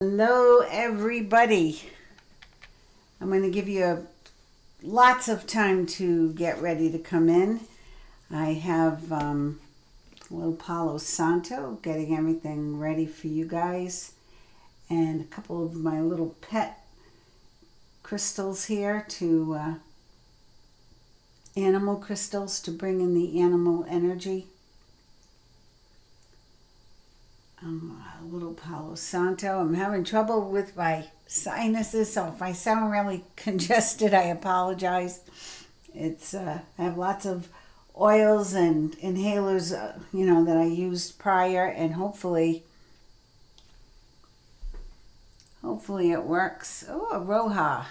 Hello everybody. I'm going to give you lots of time to get ready to come in. I have little Palo Santo getting everything ready for you guys, and a couple of my little pet crystals here to animal crystals to bring in the animal energy. A little Palo Santo. I'm having trouble with my sinuses, so if I sound really congested, I apologize. I have lots of oils and inhalers, that I used prior, and hopefully it works. Oh, Aroha.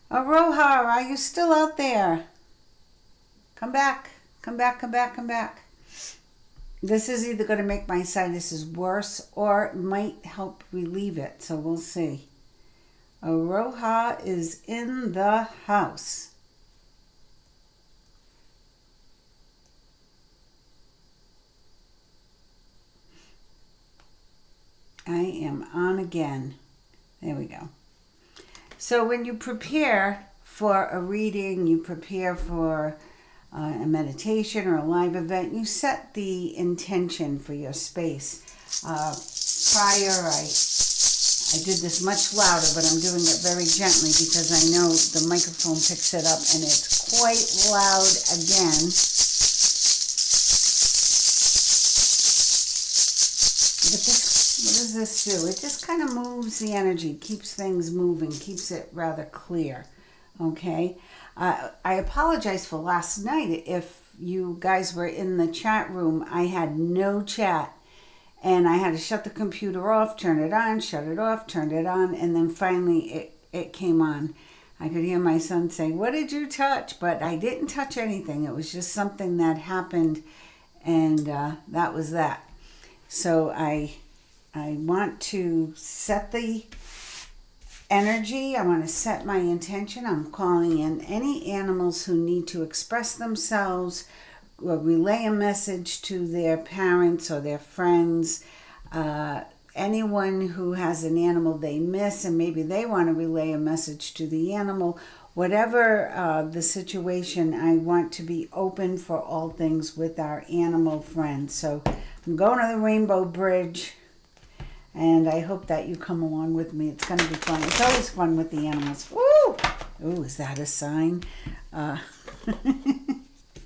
Aroha, are you still out there? Come back. This is either going to make my sinuses worse or it might help relieve it, so we'll see. Aroha is in the house. I am on again. There we go. So when you prepare for a reading, you prepare for a meditation or a live event, you set the intention for your space. Prior, I did this much louder, but I'm doing it very gently because I know the microphone picks it up and it's quite loud again. But what does this do? It just kind of moves the energy, keeps things moving, keeps it rather clear. Okay? I apologize for last night. If you guys were in the chat room, I had no chat. And I had to shut the computer off, turn it on, shut it off, turn it on, and then finally it came on. I could hear my son saying, "What did you touch?" But I didn't touch anything. It was just something that happened, and that was that. So I want to set the energy. I want to set my intention. I'm calling in any animals who need to express themselves or relay a message to their parents or their friends. Anyone who has an animal they miss and maybe they want to relay a message to the animal. Whatever the situation, I want to be open for all things with our animal friends. So I'm going to the Rainbow Bridge. And I hope that you come along with me. It's going to be fun. It's always fun with the animals. Woo! Ooh, is that a sign?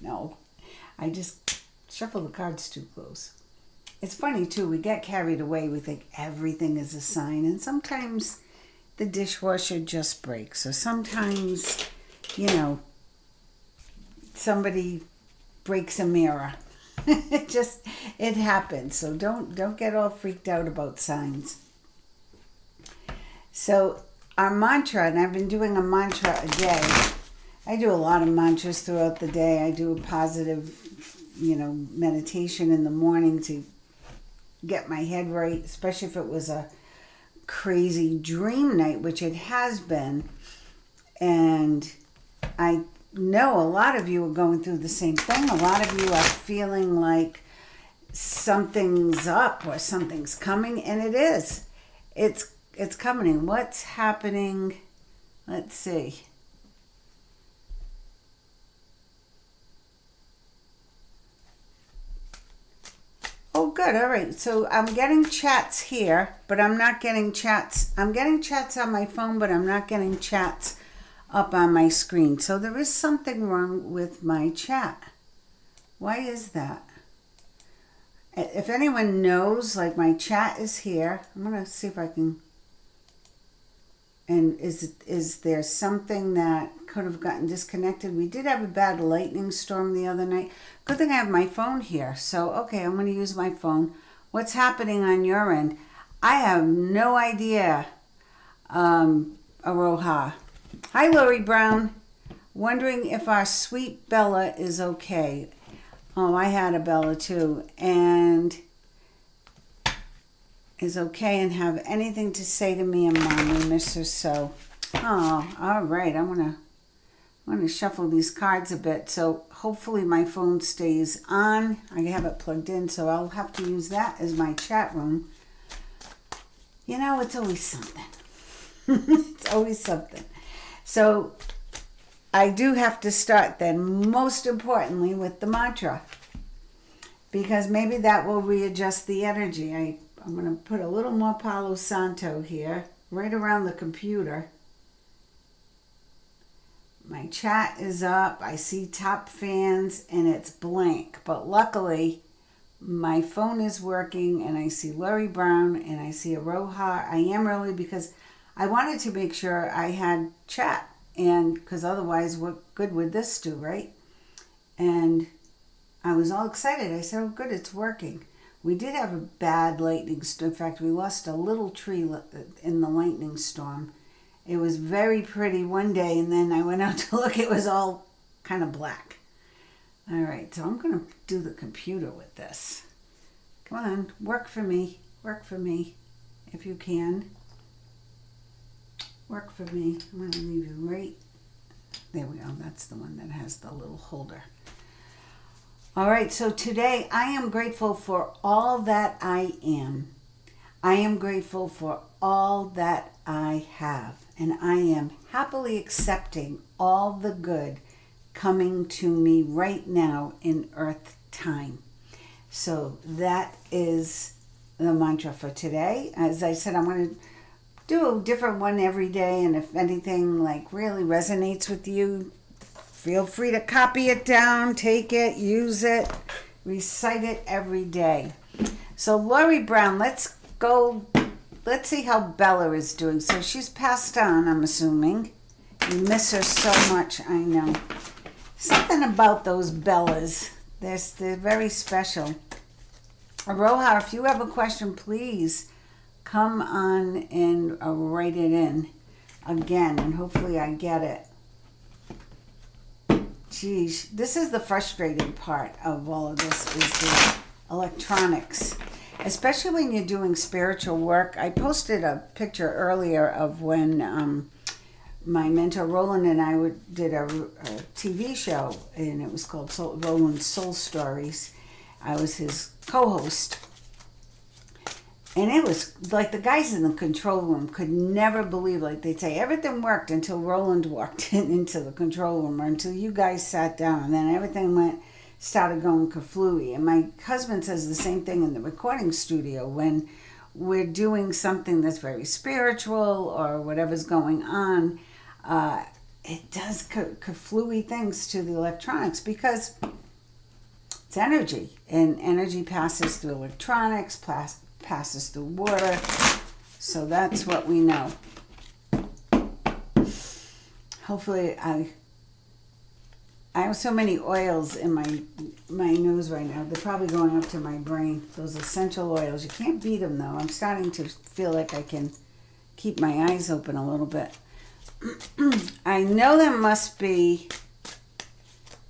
No. I just shuffle the cards too close. It's funny, too. We get carried away. We think everything is a sign. And sometimes the dishwasher just breaks. Or sometimes, somebody breaks a mirror. It happens. So don't get all freaked out about signs. So our mantra, and I've been doing a mantra a day. I do a lot of mantras throughout the day. I do a positive, meditation in the morning to get my head right, especially if it was a crazy dream night, which it has been. And I know a lot of you are going through the same thing. A lot of you are feeling like something's up or something's coming, and it is. It's coming. What's happening? Let's see. Oh, good. All right. So I'm getting chats here, but I'm not getting chats. I'm getting chats on my phone, but I'm not getting chats up on my screen. So there is something wrong with my chat. Why is that? If anyone knows, like my chat is here. I'm going to see if I can. And is there something that could have gotten disconnected? We did have a bad lightning storm the other night. Good thing I have my phone here. So, okay, I'm going to use my phone. What's happening on your end? I have no idea, Aroha. Hi, Lori Brown. Wondering if our sweet Bella is okay. Oh, I had a Bella too. And is okay and have anything to say to me and Mom. We miss her so. Oh, all right. I'm going to shuffle these cards a bit. So hopefully my phone stays on. I have it plugged in, so I'll have to use that as my chat room. It's always something. It's always something. So I do have to start then, most importantly, with the mantra, because maybe that will readjust the energy. I'm going to put a little more Palo Santo here, right around the computer. My chat is up. I see top fans and it's blank. But luckily, my phone is working and I see Lori Brown and I see Aroha. I am early because I wanted to make sure I had chat, and because otherwise what good would this do, right? And I was all excited. I said, oh good, it's working. We did have a bad lightning storm. In fact, we lost a little tree in the lightning storm. It was very pretty one day, and then I went out to look, it was all kind of black. All right, so I'm going to do the computer with this. Come on, work for me, if you can. Work for me. I'm going to leave you right, there we go, that's the one that has the little holder. All right, so today I am grateful for all that I am. I am grateful for all that I have, and I am happily accepting all the good coming to me right now in earth time. So that is the mantra for today. As I said, I'm going to do a different one every day, and if anything like really resonates with you, feel free to copy it down, take it, use it, recite it every day. So Lori Brown, let's see how Bella is doing. So she's passed on, I'm assuming. You miss her so much, I know. Something about those Bellas. They're very special. Aroha, if you have a question, please come on and write it in again, and hopefully I get it. Geez, this is the frustrating part of all of this, is the electronics. Especially when you're doing spiritual work. I posted a picture earlier of when my mentor Roland and I did a TV show, and it was called Roland's Soul Stories. I was his co-host. And it was like the guys in the control room could never believe, like they'd say, everything worked until Roland walked into the control room, or until you guys sat down, and then everything started going kaflooey. And my husband says the same thing in the recording studio when we're doing something that's very spiritual or whatever's going on. It does kaflooey things to the electronics because it's energy, and energy passes through electronics, passes through water. So that's what we know. Hopefully I have so many oils in my nose right now. They're probably going up to my brain. Those essential oils. You can't beat them, though. I'm starting to feel like I can keep my eyes open a little bit. I know there must be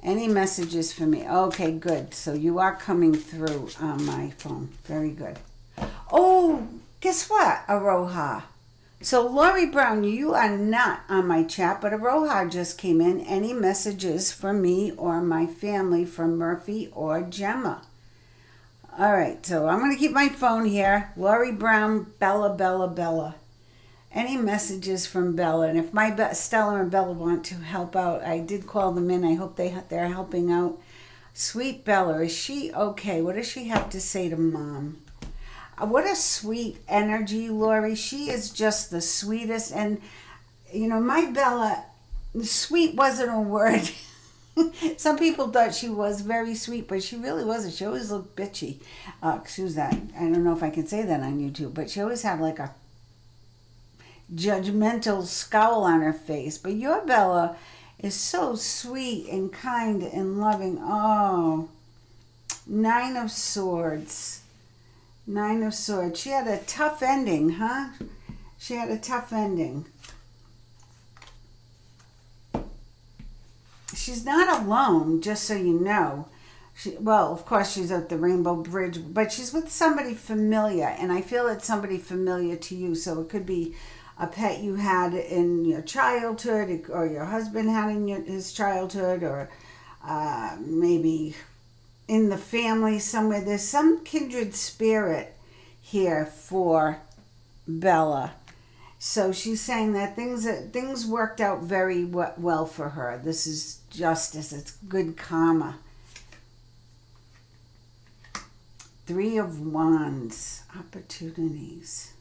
any messages for me. Okay, good. So you are coming through on my phone. Very good. Oh, guess what, Aroha? So Lori Brown, you are not on my chat, but Aroha just came in. Any messages for me or my family from Murphy or Gemma? All right, so I'm going to keep my phone here. Lori Brown, Bella. Any messages from Bella? And if Stella and Bella want to help out, I did call them in. I hope they're helping out. Sweet Bella, is she okay? What does she have to say to Mom? What a sweet energy, Lori. She is just the sweetest. And, my Bella, sweet wasn't a word. Some people thought she was very sweet, but she really wasn't. She always looked bitchy. Excuse that. I don't know if I can say that on YouTube, but she always had like a judgmental scowl on her face. But your Bella is so sweet and kind and loving. Oh, 9 of Swords. 9 of Swords. She had a tough ending, huh? She had a tough ending. She's not alone, just so you know. Of course, she's at the Rainbow Bridge, but she's with somebody familiar, and I feel it's somebody familiar to you. So it could be a pet you had in your childhood, or your husband had in his childhood, or maybe in the family somewhere. There's some kindred spirit here for Bella. So she's saying that things worked out very well for her. This is justice. It's good karma. Three of Wands, opportunities.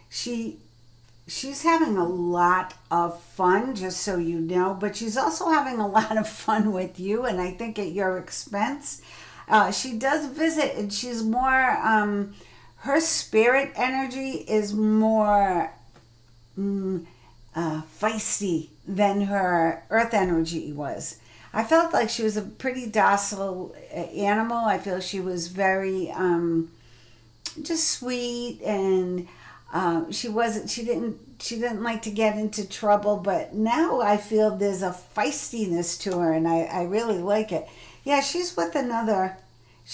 She's having a lot of fun, just so you know, but she's also having a lot of fun with you, and I think at your expense. She does visit, and she's more, her spirit energy is more feisty than her earth energy was. I felt like she was a pretty docile animal. I feel she was very just sweet, and she didn't like to get into trouble, but now I feel there's a feistiness to her, and I really like it. Yeah, she's with another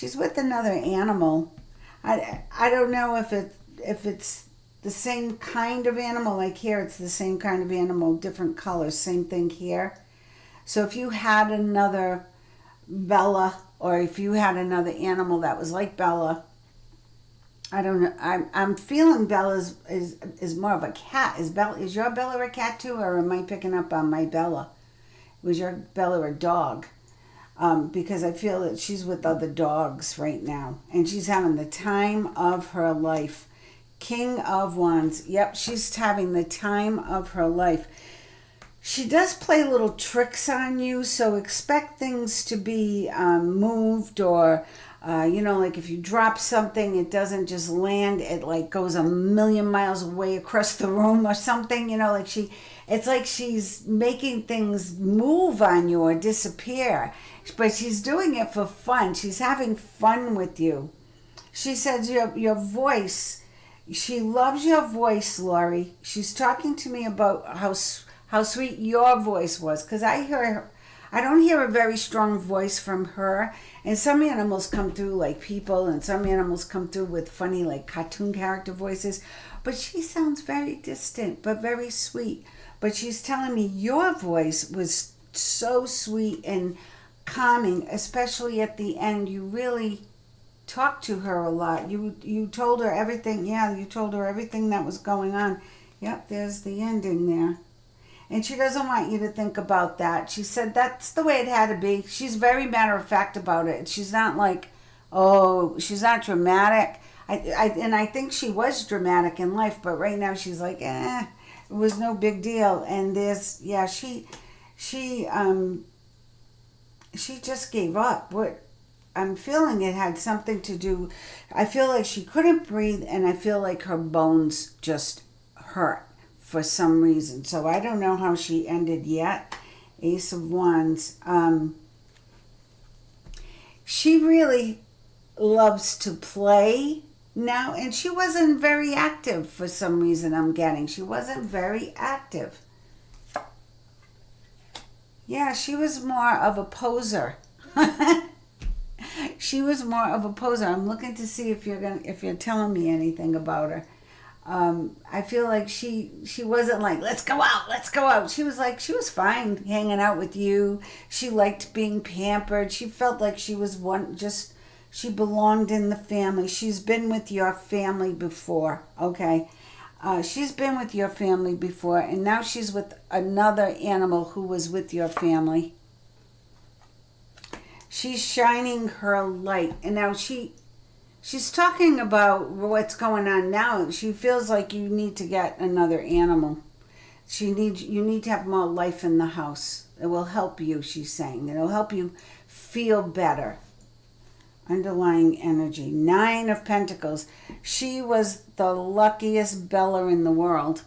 animal. I don't know if it's the same kind of animal. Like here, it's the same kind of animal, different colors, same thing here. So if you had another Bella, or if you had another animal that was like Bella, I don't know. I'm feeling Bella is more of a cat. Is your Bella a cat too, or am I picking up on my Bella? Was your Bella a dog? Because I feel that she's with other dogs right now, and she's having the time of her life. King of Wands. Yep, she's having the time of her life. She does play little tricks on you, so expect things to be moved, or like if you drop something, it doesn't just land, it like goes a million miles away across the room or something, it's like she's making things move on you or disappear, but she's doing it for fun. She's having fun with you. She says your voice, she loves your voice, Lori. She's talking to me about how sweet your voice was, because I don't hear a very strong voice from her. And some animals come through like people, and some animals come through with funny like cartoon character voices. But she sounds very distant, but very sweet. But she's telling me your voice was so sweet and calming, especially at the end. You really talked to her a lot. You told her everything. Yeah, you told her everything that was going on. Yep, there's the ending there. And she doesn't want you to think about that. She said that's the way it had to be. She's very matter of fact about it. She's not like, she's not dramatic. I think she was dramatic in life, but right now she's like, it was no big deal. And she just gave up. What I'm feeling, it had something to do. I feel like she couldn't breathe, and I feel like her bones just hurt for some reason. So I don't know how she ended yet. Ace of Wands. She really loves to play now, and she wasn't very active for some reason. I'm getting she wasn't very active. Yeah, she was more of a poser. She was more of a poser. I'm looking to see if you're telling me anything about her. I feel like she wasn't like, let's go out. She was fine hanging out with you. She liked being pampered. She felt like she was she belonged in the family. She's been with your family before, okay? She's been with your family before, and now she's with another animal who was with your family. She's shining her light, and now she's talking about what's going on now. She feels like you need to get another animal. You need to have more life in the house. It will help you, she's saying. It'll help you feel better. Underlying energy. 9 of Pentacles. She was the luckiest Bella in the world.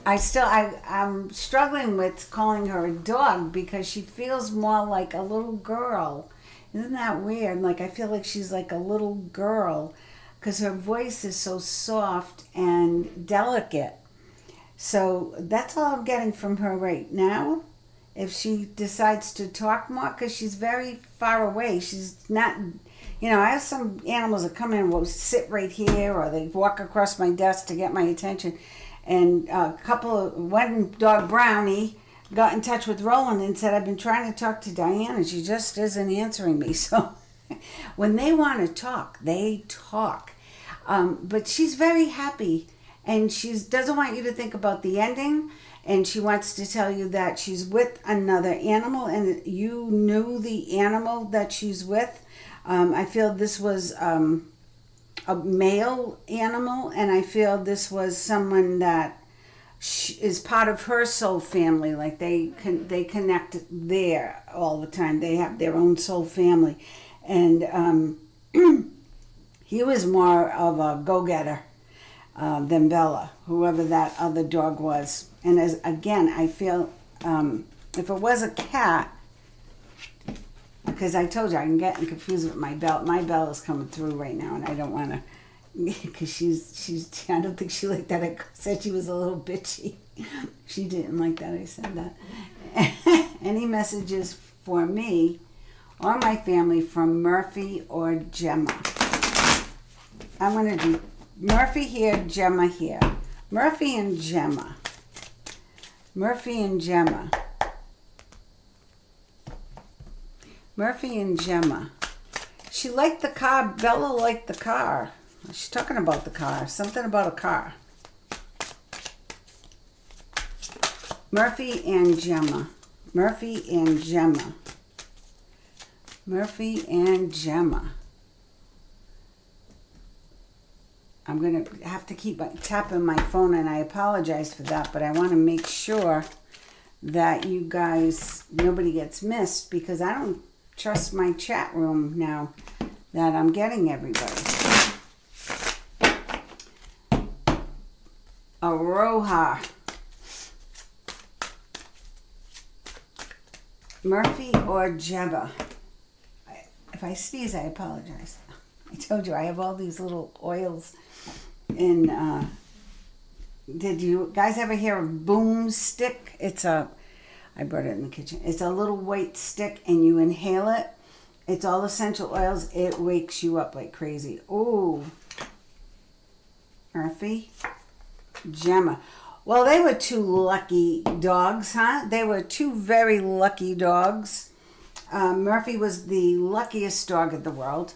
I'm struggling with calling her a dog because she feels more like a little girl. Isn't that weird? Like, I feel like she's like a little girl because her voice is so soft and delicate. So that's all I'm getting from her right now. If she decides to talk more, because she's very far away. She's not, I have some animals that come in and will sit right here, or they walk across my desk to get my attention. And one dog, Brownie, got in touch with Roland and said, I've been trying to talk to Diane and she just isn't answering me. So when they want to talk, they talk. But she's very happy, and she doesn't want you to think about the ending. And she wants to tell you that she's with another animal, and you knew the animal that she's with. I feel this was a male animal, and I feel this was someone that is part of her soul family. Like they connect there all the time. They have their own soul family, and he was more of a go-getter than Bella, whoever that other dog was. And as again, I feel if it was a cat, because I told you I'm getting confused with my Bella. My Bella's coming through right now, and I don't want to, because she's. I don't think she liked that. I said she was a little bitchy. She didn't like that. I said that. Any messages for me or my family from Murphy or Gemma? I'm going to do Murphy here, Gemma here. Murphy and Gemma. Murphy and Gemma. Murphy and Gemma. She liked the car. Bella liked the car. She's talking about the car. Something about a car. Murphy and Gemma. Murphy and Gemma. Murphy and Gemma. I'm going to have to keep tapping my phone, and I apologize for that, but I want to make sure that you guys, nobody gets missed, because I don't trust my chat room now that I'm getting everybody. Aroha. Murphy or Gemma. If I sneeze, I apologize. I told you I have all these little oils. And did you guys ever hear of Boom Stick? I brought it in the kitchen. It's a little white stick, and you inhale it. It's all essential oils. It wakes you up like crazy. Ooh. Murphy. Gemma. Well, they were two lucky dogs, huh? They were two very lucky dogs. Murphy was the luckiest dog in the world.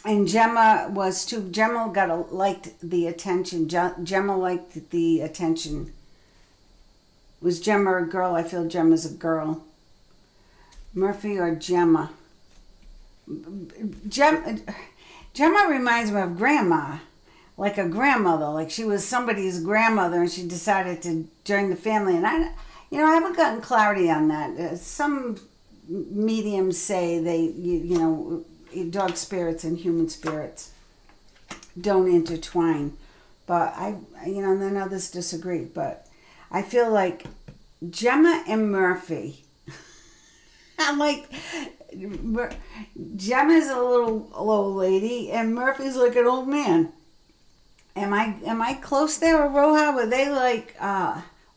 And Gemma was too. Gemma liked the attention. Gemma liked the attention. Was Gemma a girl? I feel Gemma's a girl. Murphy or Gemma? Gemma reminds me of Grandma. Like a grandmother. Like she was somebody's grandmother, and she decided to join the family. And I haven't gotten clarity on that. Some mediums say dog spirits and human spirits don't intertwine, but then others disagree. But I feel like Gemma and Murphy. I'm like, Gemma's a little old lady, and Murphy's like an old man. Am I close there, Aroha? Were they like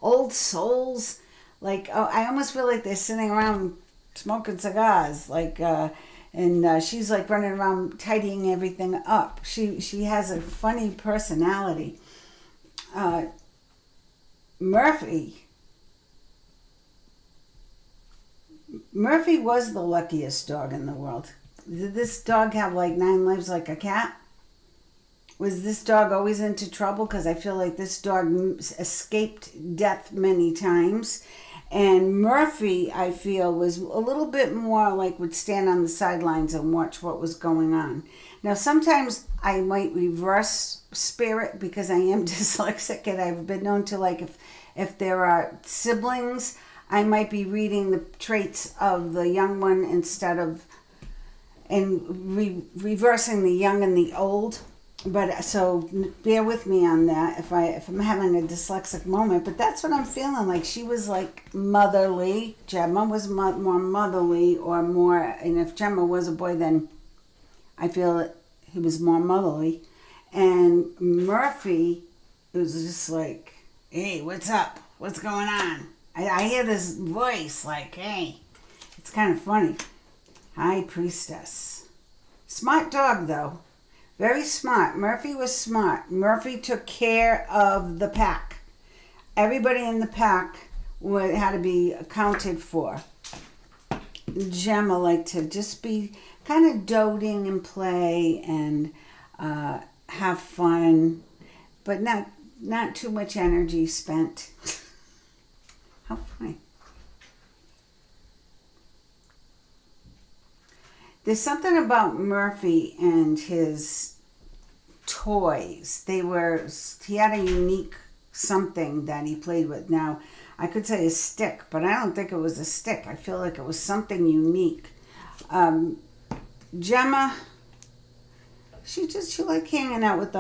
old souls? Like, I almost feel like they're sitting around smoking cigars, like. And she's like running around tidying everything up. She has a funny personality. Murphy was the luckiest dog in the world. Did this dog have like 9 lives like a cat? Was this dog always into trouble? Because I feel like this dog escaped death many times. And Murphy, I feel, was a little bit more like would stand on the sidelines and watch what was going on. Now, sometimes I might reverse spirit because I am dyslexic, and I've been known to, like, if there are siblings, I might be reading the traits of the young one instead of, reversing the young and the old. But so bear with me on that if I'm having a dyslexic moment. But that's what I'm feeling like. She was like motherly. Gemma was more motherly or more. And if Gemma was a boy, then I feel he was more motherly. And Murphy was just like, hey, what's up? What's going on? I hear this voice like, hey. It's kind of funny. High Priestess. Smart dog, though. Very smart. Murphy was smart. Murphy took care of the pack. Everybody in the pack had to be accounted for. Gemma liked to just be kind of doting and play, and have fun, but not too much energy spent. How funny. There's something about Murphy and his toys. He had a unique something that he played with. Now, I could say a stick, but I don't think it was a stick. I feel like it was something unique. Gemma, she liked hanging out with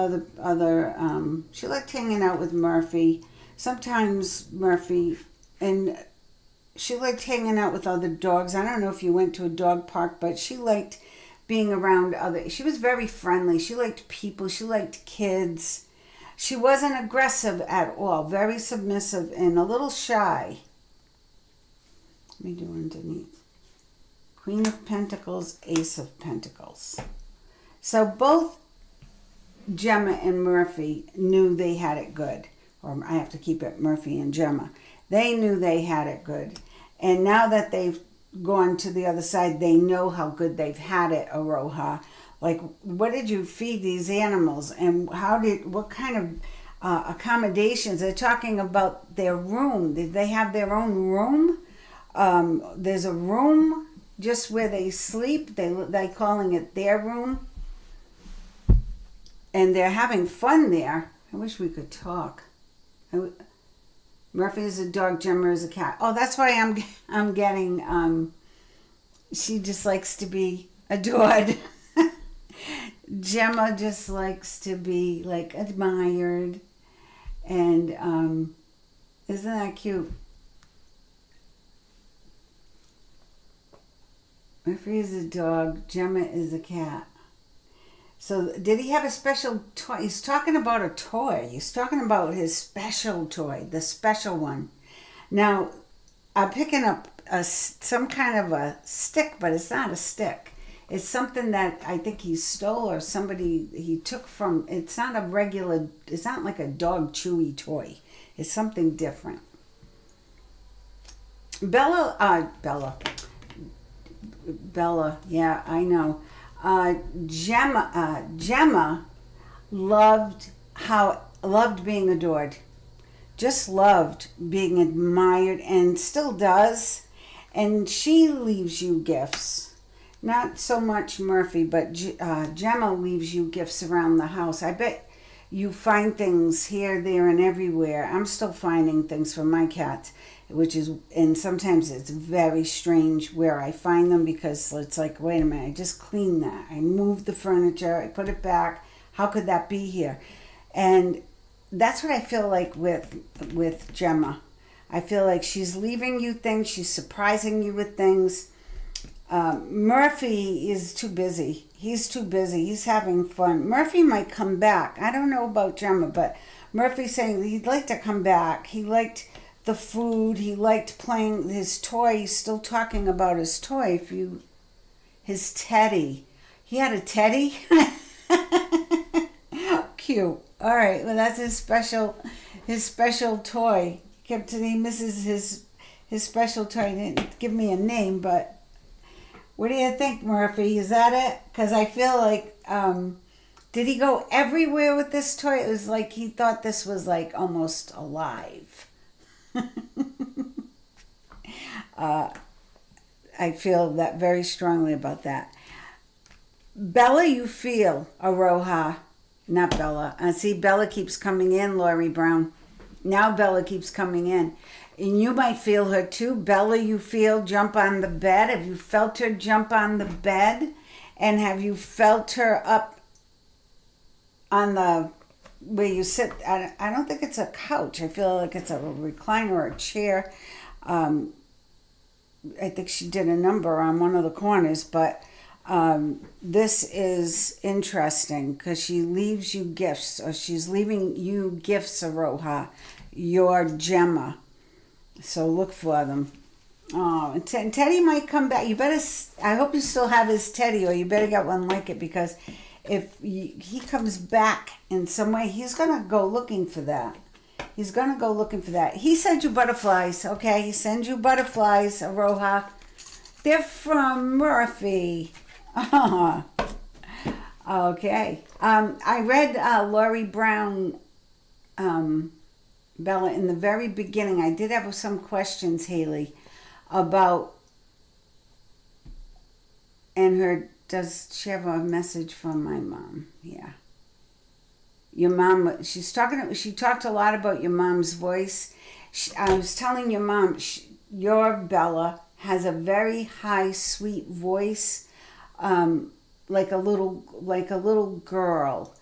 she liked hanging out with Murphy. Sometimes Murphy, and she liked hanging out with other dogs. I don't know if you went to a dog park, but she liked being around she was very friendly. She liked people. She liked kids. She wasn't aggressive at all. Very submissive and a little shy. Let me do underneath. Queen of Pentacles, Ace of Pentacles. So both Gemma and Murphy knew they had it good. Or I have to keep it Murphy and Gemma. They knew they had it good. And now that they've gone to the other side, they know how good they've had it, Aroha. Like, what did you feed these animals? And what kind of accommodations? They're talking about their room. Did they have their own room? There's a room just where they sleep. They're calling it their room. And they're having fun there. I wish we could talk. Murphy is a dog, Gemma is a cat. Oh, that's why I'm getting, she just likes to be adored. Gemma just likes to be, like, admired. And isn't that cute? Murphy is a dog, Gemma is a cat. So did he have a special toy? He's talking about a toy. He's talking about his special toy, the special one. Now, I'm picking up some kind of a stick, but it's not a stick. It's something that I think he stole or somebody he took from. It's not like a dog chewy toy. It's something different. Bella, yeah, I know. Gemma loved being adored. Just loved being admired and still does. And she leaves you gifts. Not so much Murphy, but Gemma leaves you gifts around the house. I bet you find things here, there, and everywhere. I'm still finding things for my cats, and sometimes it's very strange where I find them because it's like, wait a minute, I just cleaned that. I moved the furniture, I put it back. How could that be here? And that's what I feel like with Gemma. I feel like she's leaving you things, she's surprising you with things. Murphy is too busy. He's too busy. He's having fun. Murphy might come back. I don't know about Gemma, but Murphy's saying he'd like to come back. He liked the food. He liked playing his toy. He's still talking about his toy. His teddy. He had a teddy? Cute. All right. Well, that's his special toy. He misses his special toy. He didn't give me a name, but what do you think, Murphy? Is that it? Because I feel like, did he go everywhere with this toy? It was like he thought this was like almost alive. I feel that very strongly about that. Bella, you feel, Aroha. Not Bella. See, Bella keeps coming in, Lori Brown. Now Bella keeps coming in. And you might feel her too. Bella, you feel jump on the bed. Have you felt her jump on the bed? And have you felt her up on where you sit? I don't think it's a couch. I feel like it's a recliner or a chair. I think she did a number on one of the corners. But this is interesting because she leaves you gifts. Or she's leaving you gifts, Aroha. Your Gemma. So look for them. Oh, and Teddy might come back. I hope you still have his Teddy, or you better get one like it, because if he comes back in some way, he's going to go looking for that. He sends you butterflies, okay? He sends you butterflies, Aroha. They're from Murphy. Okay. I read Laurie Brown, Bella, in the very beginning. I did have some questions, Haley, about, and her, does she have a message from my mom? Yeah. Your mom, she talked a lot about your mom's voice. I was telling your mom, your Bella has a very high, sweet voice, like a little girl,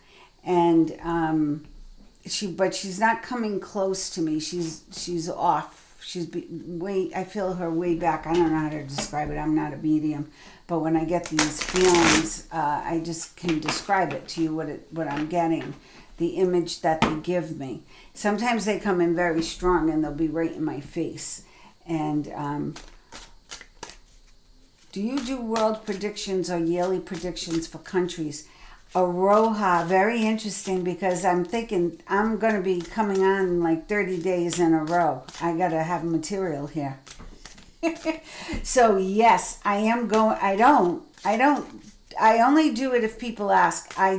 and but she's not coming close to me. She's off. Way. I feel her way back. I don't know how to describe it. I'm not a medium, but when I get these feelings, I just can describe it to you. What I'm getting, the image that they give me. Sometimes they come in very strong, and they'll be right in my face. And do you do world predictions or yearly predictions for countries? Aroha, very interesting, because I'm thinking I'm going to be coming on like 30 days in a row. I got to have material here. So yes, I am going. I only do it if people ask. I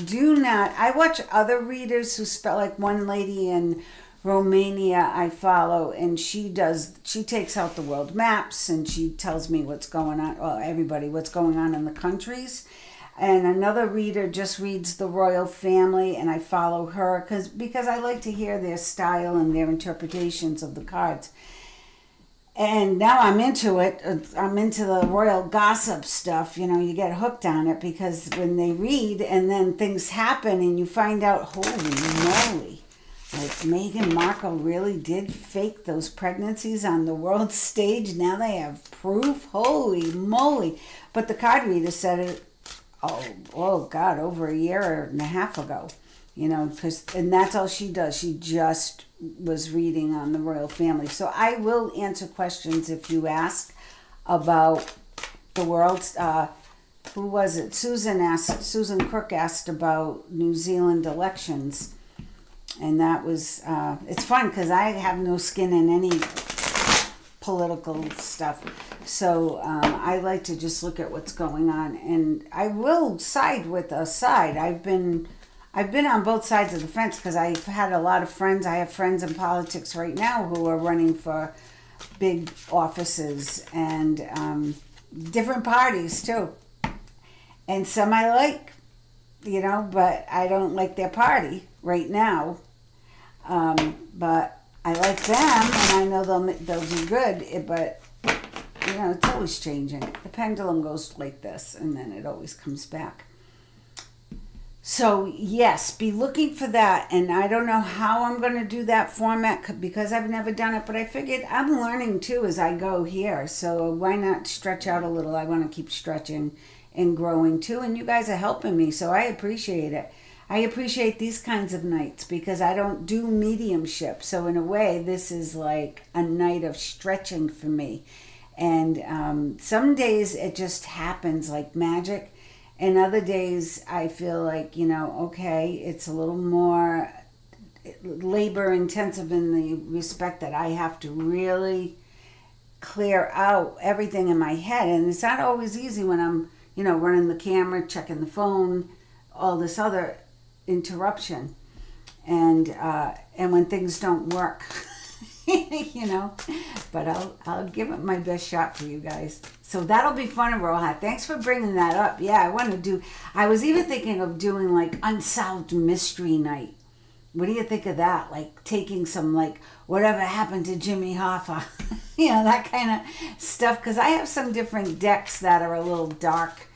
do not. I watch other readers who spell, like one lady in Romania I follow, and she takes out the world maps and she tells me what's going on, well, everybody, what's going on in the countries. And another reader just reads the royal family, and I follow her because I like to hear their style and their interpretations of the cards. And now I'm into it. I'm into the royal gossip stuff. You know, you get hooked on it because when they read and then things happen and you find out, holy moly, like Meghan Markle really did fake those pregnancies on the world stage. Now they have proof. Holy moly. But the card reader said it, oh God, over a year and a half ago. You know, and that's all she does. She just was reading on the royal family. So I will answer questions if you ask about the world. Who was it? Susan Crook asked about New Zealand elections. And that was, it's fun because I have no skin in any political stuff. So I like to just look at what's going on. And I will side with a side. I've been on both sides of the fence because I've had a lot of friends. I have friends in politics right now who are running for big offices and different parties too. And some I like, you know, but I don't like their party right now. But I like them, and I know they'll do good. But you know, it's always changing. The pendulum goes like this, and then it always comes back. So yes, be looking for that. And I don't know how I'm going to do that format because I've never done it, but I figured I'm learning too as I go here. So why not stretch out a little? I want to keep stretching and growing too. And you guys are helping me, so I appreciate it. I appreciate these kinds of nights because I don't do mediumship. So in a way, this is like a night of stretching for me. And some days it just happens like magic. And other days I feel like, you know, okay, it's a little more labor intensive in the respect that I have to really clear out everything in my head. And it's not always easy when I'm, you know, running the camera, checking the phone, all this other interruption. And when things don't work. You know, but I'll give it my best shot for you guys. So that'll be fun, Aroha. Thanks for bringing that up. Yeah, I was even thinking of doing like unsolved mystery night. What do you think of that? Like taking some like whatever happened to Jimmy Hoffa, you know, that kind of stuff. Because I have some different decks that are a little dark,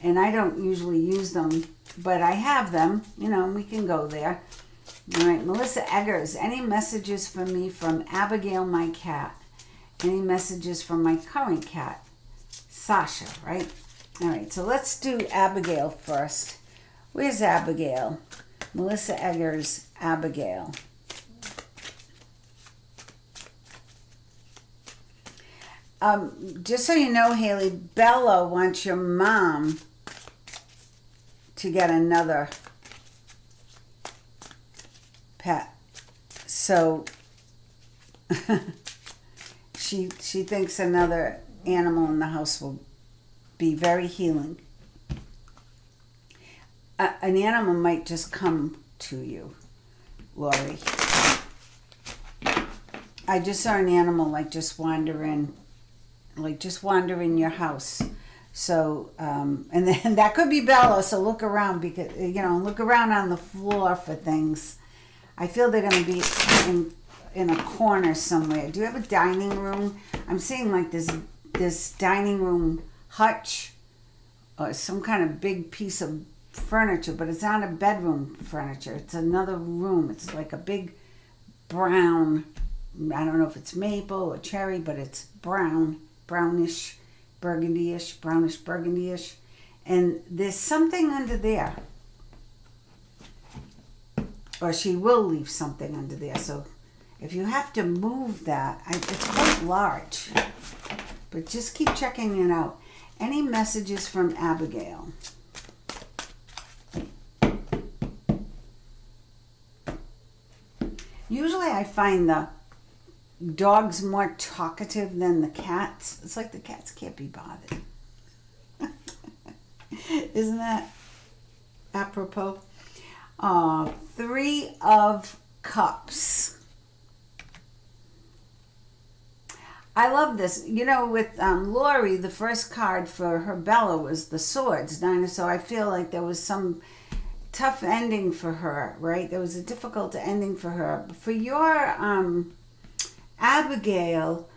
and I don't usually use them, but I have them. You know, we can go there. All right, Melissa Eggers, any messages for me from Abigail, my cat? Any messages from my current cat? Sasha, right? All right, so let's do Abigail first. Where's Abigail? Melissa Eggers, Abigail. Just so you know, Haley, Bella wants your mom to get another pet. So she thinks another animal in the house will be very healing. an animal might just come to you, Lori. I just saw an animal like just wander in your house. So, and then that could be Bella. So look around, because look around on the floor for things. I feel they're going to be in a corner somewhere. Do you have a dining room? I'm seeing like this dining room hutch, or some kind of big piece of furniture, but it's not a bedroom furniture. It's another room. It's like a big brown. I don't know if it's maple or cherry, but it's brownish, burgundyish. And there's something under there. Or she will leave something under there. So if you have to move that, it's quite large. But just keep checking it out. Any messages from Abigail? Usually I find the dogs more talkative than the cats. It's like the cats can't be bothered. Isn't that apropos? 3 of Cups. I love this. With Lori, the first card for her Bella was the Swords, so I feel like there was some tough ending for her, right? There was a difficult ending for her. For your Abigail,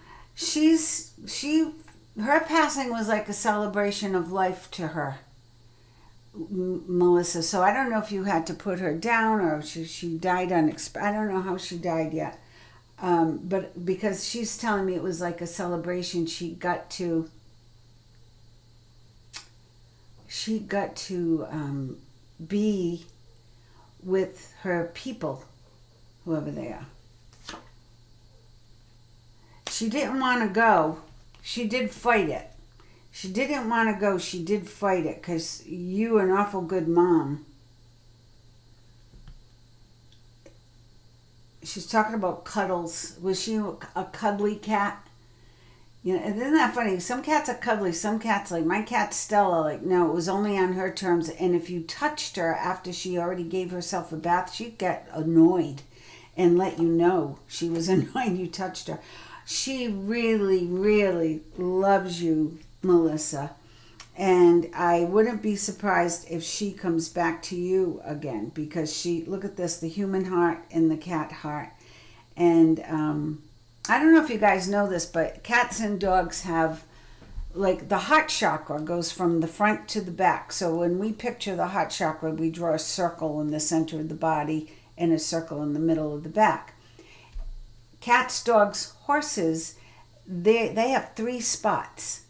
her passing was like a celebration of life to her, Melissa. So I don't know if you had to put her down, or she died unexpected. I don't know how she died yet. But because she's telling me it was like a celebration, she got to be with her people, whoever they are. She didn't want to go. She did fight it. She didn't want to go. She did fight it, because you an awful good mom. She's talking about cuddles. Was she a cuddly cat? Isn't that funny? Some cats are cuddly. Some cats, like my cat Stella, like, no, it was only on her terms. And if you touched her after she already gave herself a bath, she'd get annoyed and let you know she was annoyed you touched her. She really, really loves you, Melissa. And I wouldn't be surprised if she comes back to you again, because look at this, the human heart and the cat heart. And I don't know if you guys know this, but cats and dogs have, like, the heart chakra goes from the front to the back. So when we picture the heart chakra, we draw a circle in the center of the body and a circle in the middle of the back. Cats, dogs, horses, they have 3 spots.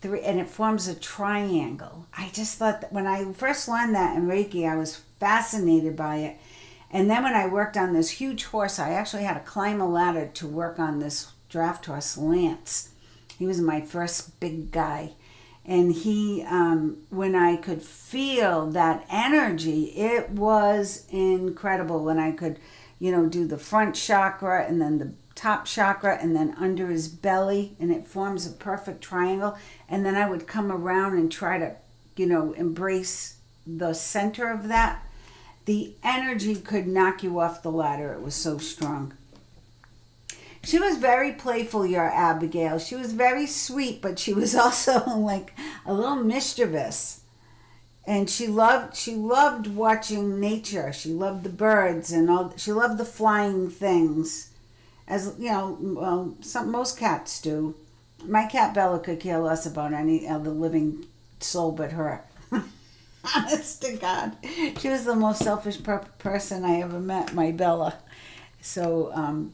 And it forms a triangle. I just thought that when I first learned that in Reiki, I was fascinated by it. And then when I worked on this huge horse, I actually had to climb a ladder to work on this draft horse, Lance. He was my first big guy. And he, when I could feel that energy, it was incredible. When I could, do the front chakra and then the top chakra and then under his belly, and it forms a perfect triangle. And then I would come around and try to, embrace the center of that. The energy could knock you off the ladder. It was so strong. She was very playful, your Abigail. She was very sweet, but she was also like a little mischievous. And she loved watching nature. She loved the birds and all. She loved the flying things. As most cats do. My cat Bella could care less about any other living soul but her. Honest to God. She was the most selfish person I ever met, my Bella. So,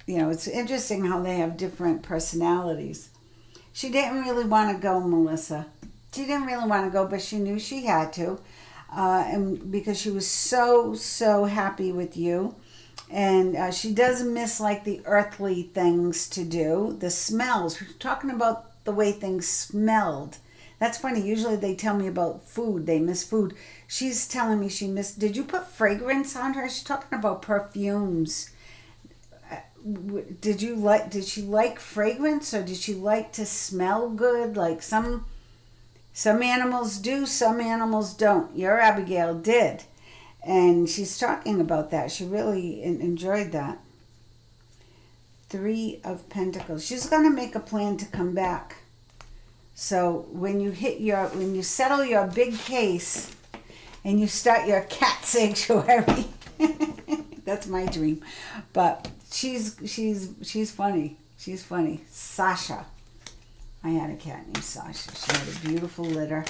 it's interesting how they have different personalities. She didn't really want to go, Melissa. She didn't really want to go, but she knew she had to. And because she was so, so happy with you. And she does miss, like, the earthly things to do. The smells. We're talking about the way things smelled. That's funny. Usually they tell me about food. They miss food. She's telling me she missed... Did you put fragrance on her? She's talking about perfumes. Did she like fragrance, or did she like to smell good? Like Some animals do, some animals don't. Your Abigail did. And she's talking about that. She really enjoyed that. Three of Pentacles. She's going to make a plan to come back. So when you settle your big case and you start your cat sanctuary, that's my dream. But she's funny. She's funny. Sasha. I had a cat named Sasha. She had a beautiful litter.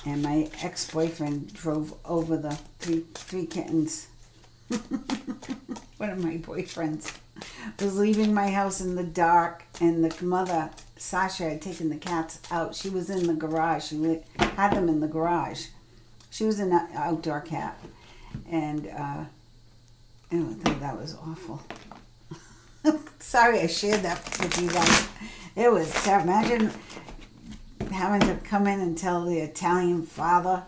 And my ex-boyfriend drove over the three kittens. One of my boyfriends was leaving my house in the dark, and the mother, Sasha, had taken the cats out. She was in the garage. She had them in the garage. She was an outdoor cat. And that was awful. Sorry I shared that with you guys. It was terrible. Imagine having to come in and tell the Italian father,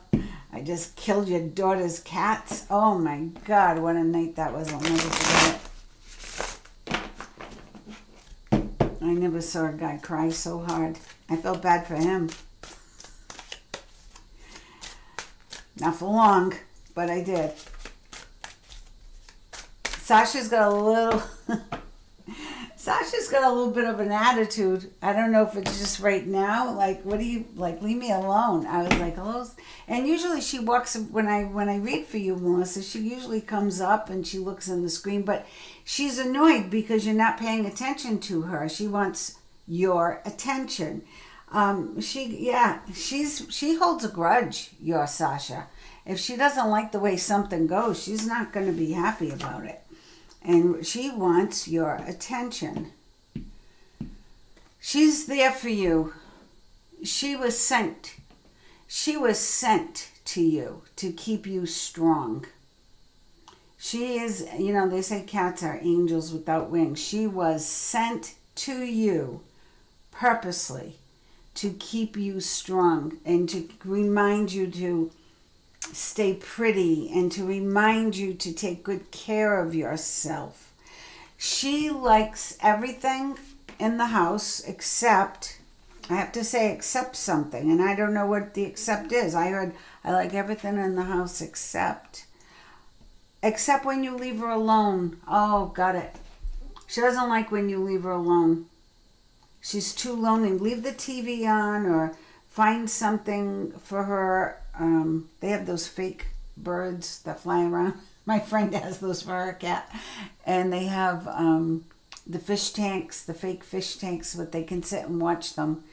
I just killed your daughter's cats. Oh my God, what a night that was. I'll never forget it. I never saw a guy cry so hard. I felt bad for him. Not for long, but I did. Sasha's got a little bit of an attitude. I don't know if it's just right now. Like, what do you like? Leave me alone. I was like, hello. And usually she walks when I read for you, Melissa. She usually comes up and she looks in the screen, but she's annoyed because you're not paying attention to her. She wants your attention. She holds a grudge. Your Sasha. If she doesn't like the way something goes, she's not going to be happy about it. And she wants your attention. She's there for you. She was sent. She was sent to you to keep you strong. She is, they say cats are angels without wings. She was sent to you purposely to keep you strong and to remind you to stay pretty and to remind you to take good care of yourself. She likes everything in the house except something, and I don't know what the except is. I heard I like everything in the house except when you leave her alone. Oh, got it. She doesn't like when you leave her alone. She's too lonely. Leave the TV on or find something for her. They have those fake birds that fly around. My friend has those for her cat. And they have the fish tanks, the fake fish tanks, but they can sit and watch them.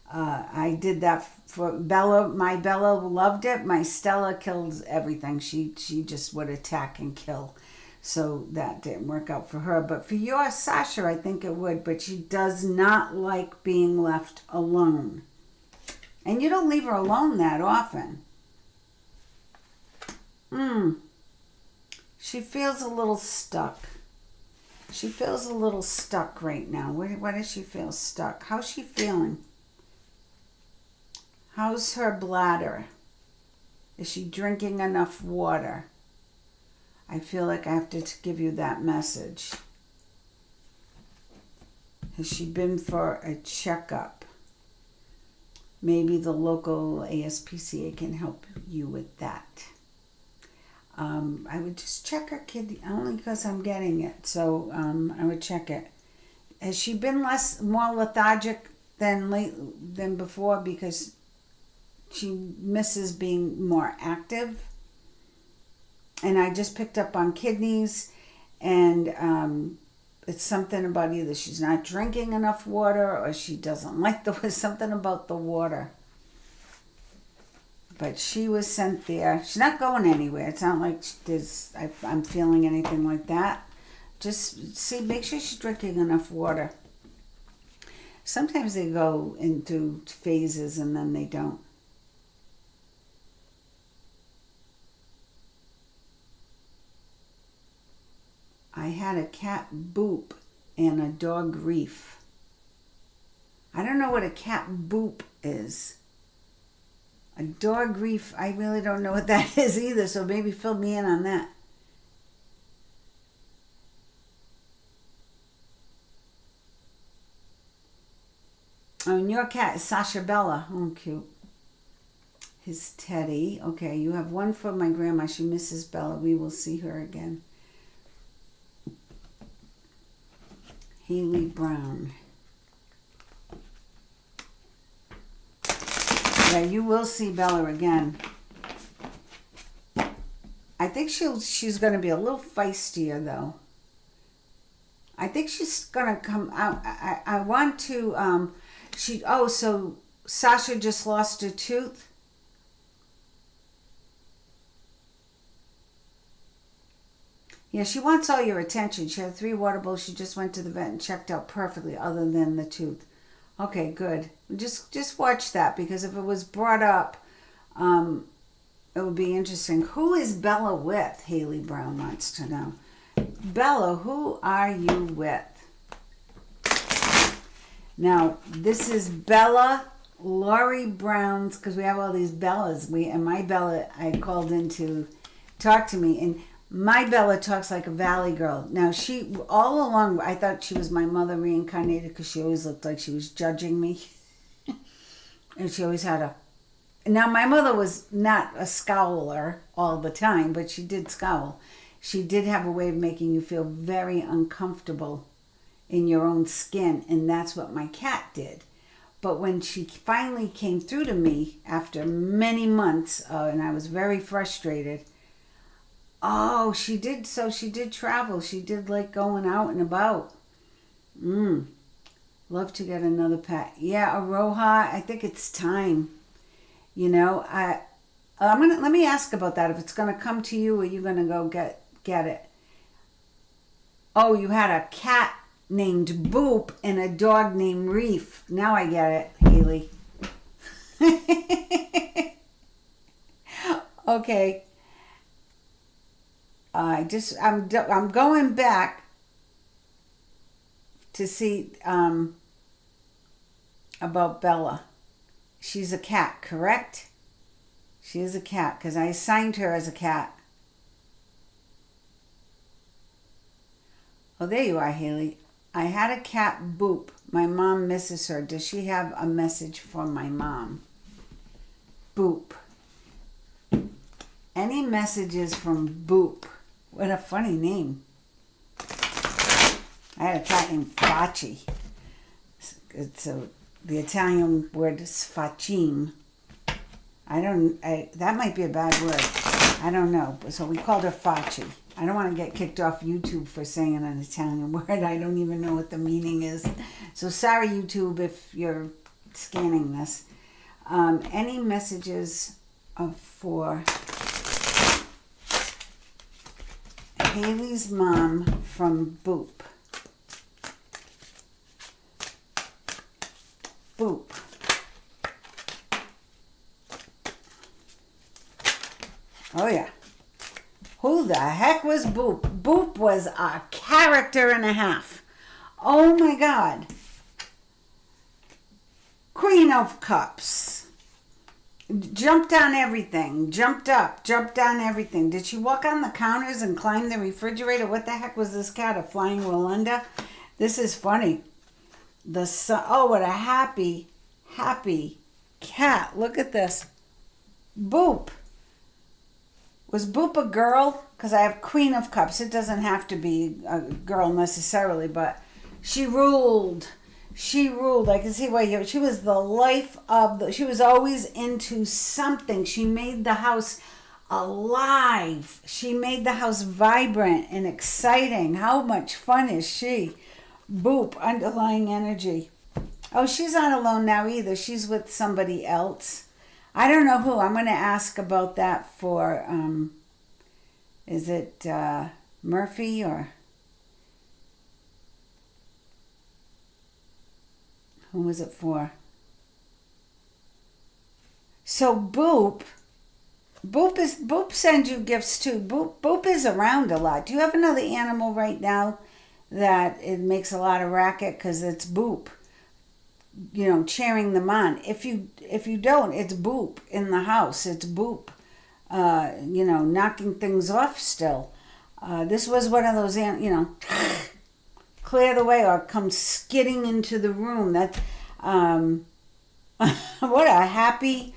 I did that for Bella. My Bella loved it. My Stella kills everything. She just would attack and kill. So that didn't work out for her. But for your Sasha, I think it would. But she does not like being left alone. And you don't leave her alone that often. She feels a little stuck. She feels a little stuck right now. Why does she feel stuck? How's she feeling? How's her bladder? Is she drinking enough water? I feel like I have to give you that message. Has she been for a checkup? Maybe the local ASPCA can help you with that. I would just check her kidney, only because I'm getting it. So I would check it. Has she been more lethargic than before because she misses being more active? And I just picked up on kidneys, and it's something about either she's not drinking enough water or she doesn't like something about the water. But she was sent there. She's not going anywhere. It's not like I'm feeling anything like that. Just make sure she's drinking enough water. Sometimes they go into phases and then they don't. I had a cat boop and a dog grief. I don't know what a cat boop is. A dog grief, I really don't know what that is either, so maybe fill me in on that. Oh, and your cat is Sasha Bella. Oh, cute. his teddy. Okay, you have one for my grandma. She misses Bella. We will see her again. Haley Brown. Yeah, you will see Bella again. I think she's going to be a little feistier, though. I think she's going to come out. I want to, so Sasha just lost a tooth. Yeah, she wants all your attention. She had 3 water bowls. She just went to the vet and checked out perfectly other than the tooth. Okay, good. Just watch that, because if it was brought up, it would be interesting. Who is Bella with? Haley Brown wants to know. Bella, who are you with? Now, this is Bella Laurie Brown's, because we have all these Bellas. And my Bella, I called in to talk to me, and my Bella talks like a valley girl. Now, she, all along, I thought she was my mother reincarnated, because she always looked like she was judging me. And she always had a... Now, my mother was not a scowler all the time, but she did scowl. She did have a way of making you feel very uncomfortable in your own skin, and that's what my cat did. But when she finally came through to me after many months, and I was very frustrated, oh, she did travel. She did like going out and about. Love to get another pet. Yeah, Aroha, I think it's time. You know, let me ask about that. If it's gonna come to you, or you gonna go get it? Oh, you had a cat named Boop and a dog named Reef. Now I get it, Haley. Okay. I'm going back to see about Bella. She's a cat, correct? She is a cat, because I assigned her as a cat. Oh, there you are, Haley. I had a cat, Boop. My mom misses her. Does she have a message for my mom? Boop. Any messages from Boop? What a funny name. I had a cat named Facci. It's the Italian word sfacim. That might be a bad word. I don't know. So we called her Facci. I don't want to get kicked off YouTube for saying an Italian word. I don't even know what the meaning is. So sorry, YouTube, if you're scanning this. Any messages for Haley's mom from Boop? Boop. Oh, yeah. Who the heck was Boop? Boop was a character and a half. Oh, my God. Queen of Cups. Jumped on everything. Jumped up. Jumped down everything. Did she walk on the counters and climb the refrigerator? What the heck was this cat? A flying Rolanda? This is funny. Oh, what a happy cat. Look at this. Boop. Was Boop a girl? Because I have Queen of Cups. It doesn't have to be a girl necessarily, but she ruled. She ruled. I can see why she was the life of she was always into something. She made the house alive. She made the house vibrant and exciting. How much fun is she? Boop, underlying energy. Oh, she's not alone now either. She's with somebody else. I don't know who. I'm going to ask about that for, is it Murphy or who was it for? So Boop sends you gifts too. Boop is around a lot. Do you have another animal right now that it makes a lot of racket? Because it's Boop, you know, cheering them on. If you don't, it's Boop in the house. It's Boop, you know, knocking things off still. This was one of those, you know, clear the way or come skidding into the room. That what a happy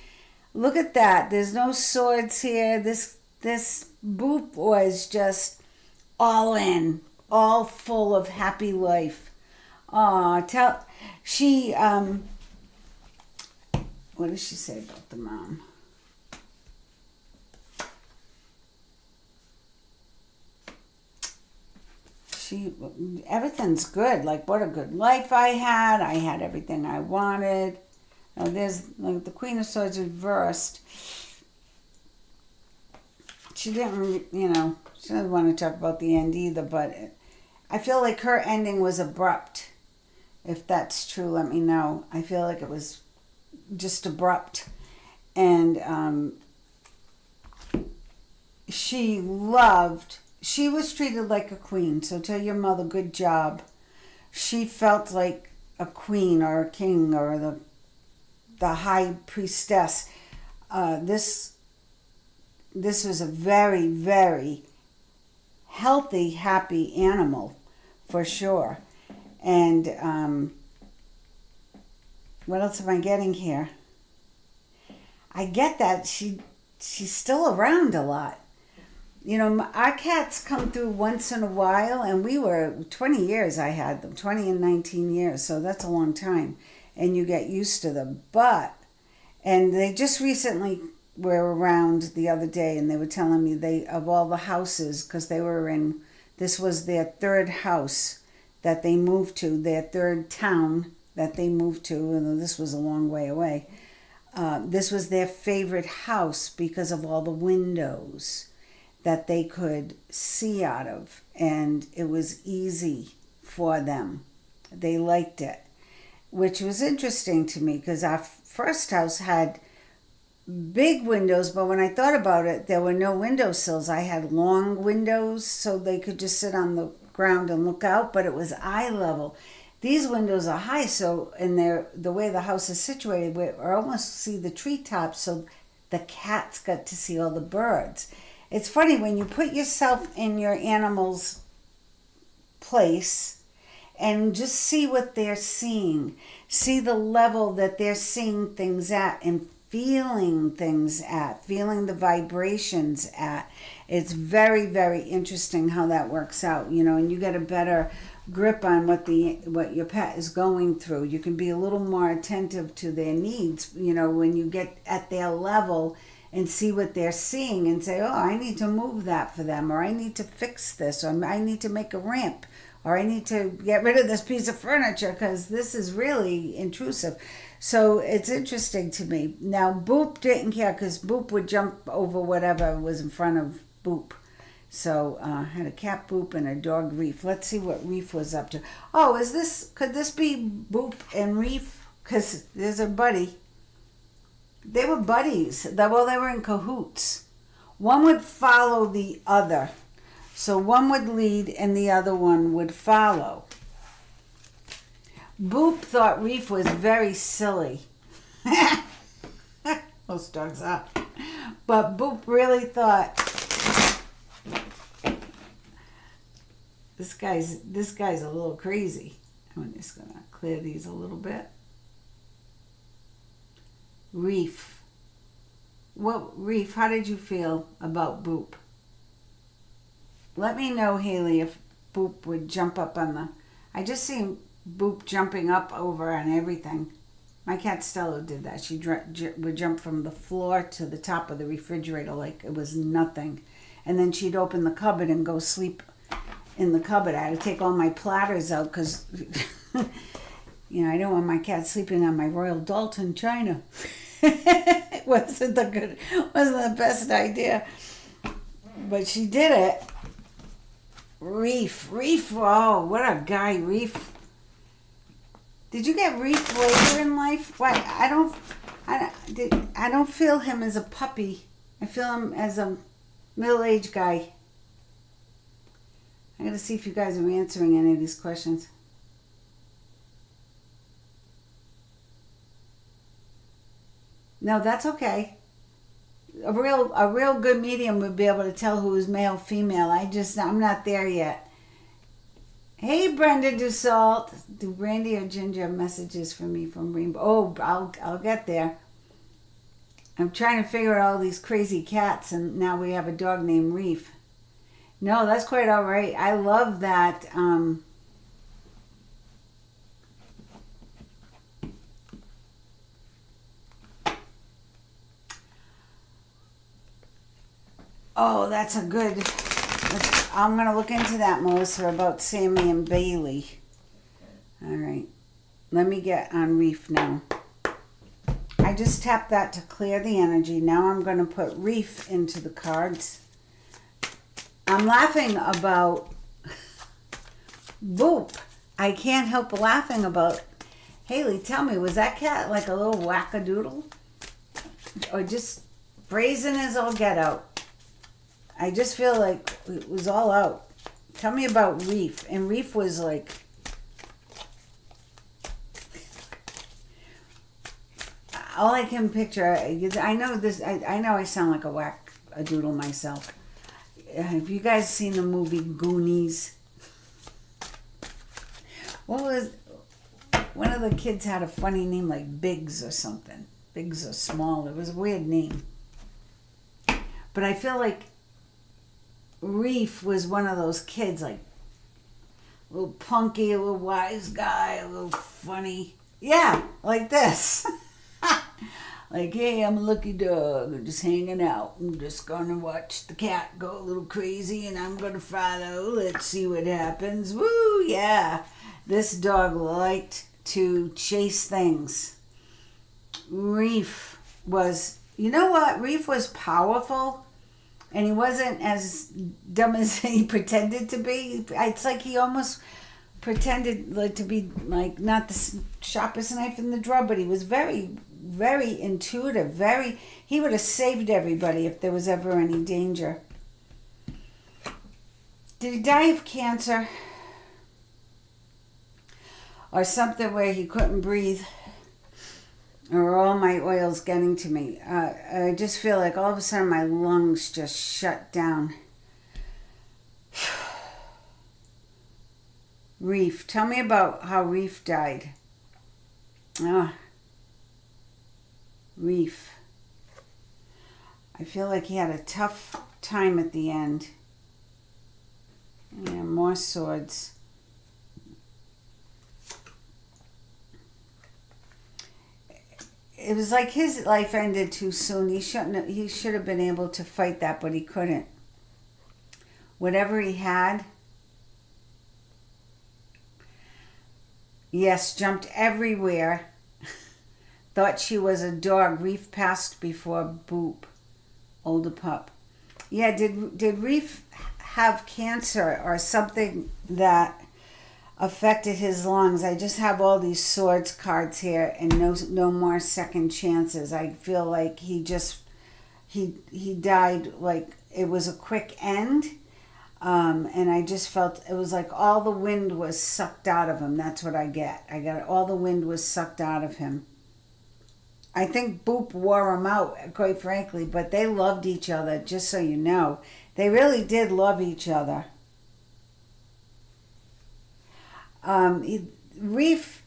Look at that. There's no swords here. This Boop was just all in, all full of happy life. Aw, tell she what does she say about the mom? She everything's good. Like what a good life I had. I had everything I wanted. Oh, there's like the Queen of Swords reversed. She didn't, she doesn't want to talk about the end either, but I feel like her ending was abrupt. If that's true, let me know. I feel like it was just abrupt. And she was treated like a queen. So tell your mother, good job. She felt like a queen or a king or the high priestess. This was a very, very healthy, happy animal, for sure. And what else am I getting here? I get that she's still around a lot. Our cats come through once in a while, and we were 20 years. I had them 20 and 19 years, so that's a long time, and you get used to them. And they just recently were around the other day, and they were telling me of all the houses, because this was their third house that they moved to, their third town that they moved to, and this was a long way away. This was their favorite house because of all the windows that they could see out of, and it was easy for them. They liked it, which was interesting to me because our first house had big windows, but when I thought about it, there were no windowsills. I had long windows so they could just sit on the ground and look out, but it was eye level. These windows are high, so the way the house is situated, we almost see the treetops, so the cats got to see all the birds. It's funny when you put yourself in your animal's place and just see what they're seeing. See the level that they're seeing things at and feeling things at, feeling the vibrations at. It's very, very interesting how that works out, and you get a better grip on what your pet is going through. You can be a little more attentive to their needs, when you get at their level and see what they're seeing and say, oh, I need to move that for them, or I need to fix this, or I need to make a ramp, or I need to get rid of this piece of furniture because this is really intrusive. So it's interesting to me. Now, Boop didn't care because Boop would jump over whatever was in front of Boop. So I had a cat Boop and a dog Reef. Let's see what Reef was up to. Oh, could this be Boop and Reef? Because there's a buddy. They were buddies. They were in cahoots. One would follow the other. So one would lead and the other one would follow. Boop thought Reef was very silly. Most dogs are. But Boop really thought, this guy's a little crazy. I'm just going to clear these a little bit. Reef. Reef, how did you feel about Boop? Let me know, Haley, if Boop would jump up on I just see Boop jumping up over on everything. My cat Stella did that. She would jump from the floor to the top of the refrigerator like it was nothing. And then she'd open the cupboard and go sleep in the cupboard. I had to take all my platters out because, I don't want my cat sleeping on my Royal Dalton china. It wasn't the best idea. But she did it. Reef, oh, what a guy, Reef. Did you get Reef later in life? Why, I don't feel him as a puppy. I feel him as a middle-aged guy. I gotta see if you guys are answering any of these questions. No, that's okay. A real good medium would be able to tell who is male, female. I'm not there yet. Hey, Brenda Dussault. Do Brandy or Ginger have messages for me from Rainbow? Oh, I'll get there. I'm trying to figure out all these crazy cats, and now we have a dog named Reef. No, that's quite all right. I love that. Oh, that's a good. I'm going to look into that, Melissa, about Sammy and Bailey. All right. Let me get on Reef now. I just tapped that to clear the energy. Now I'm going to put Reef into the cards. I'm laughing about Boop. I can't help laughing about. Haley, tell me, was that cat like a little wackadoodle? Or just brazen as all get out? I just feel like it was all out. Tell me about Reef. And Reef was like, all I can picture, I know this, I know I sound like a doodle myself. Have you guys seen the movie Goonies? What was, one of the kids had a funny name like Biggs or something. Biggs or Small. It was a weird name. But I feel like Reef was one of those kids, like a little punky, a little wise guy, a little funny. Yeah, like this. Like, hey, I'm a lucky dog. I'm just hanging out. I'm just going to watch the cat go a little crazy, and I'm going to follow. Let's see what happens. Woo, yeah. This dog liked to chase things. Reef was, you know what? Reef was powerful. And he wasn't as dumb as he pretended to be. It's like he almost pretended like to be like not the sharpest knife in the drawer, but he was very, very intuitive. He would have saved everybody if there was ever any danger. Did he die of cancer? Or something where he couldn't breathe? Or all my oil's getting to me. I just feel like all of a sudden my lungs just shut down. Reef. Tell me about how Reef died. Reef. I feel like he had a tough time at the end. Yeah, more swords. It was like his life ended too soon. He should have been able to fight that, but he couldn't. Whatever he had, yes, jumped everywhere. Thought she was a dog. Reef passed before Boop, older pup. Yeah, did Reef have cancer or something that affected his lungs? I just have all these swords cards here and no more second chances. I feel like he died like it was a quick end. And I just felt it was like all the wind was sucked out of him. That's what I get. I got all the wind was sucked out of him. I think Boop wore him out, quite frankly, but they loved each other, just so you know. They really did love each other. Reef,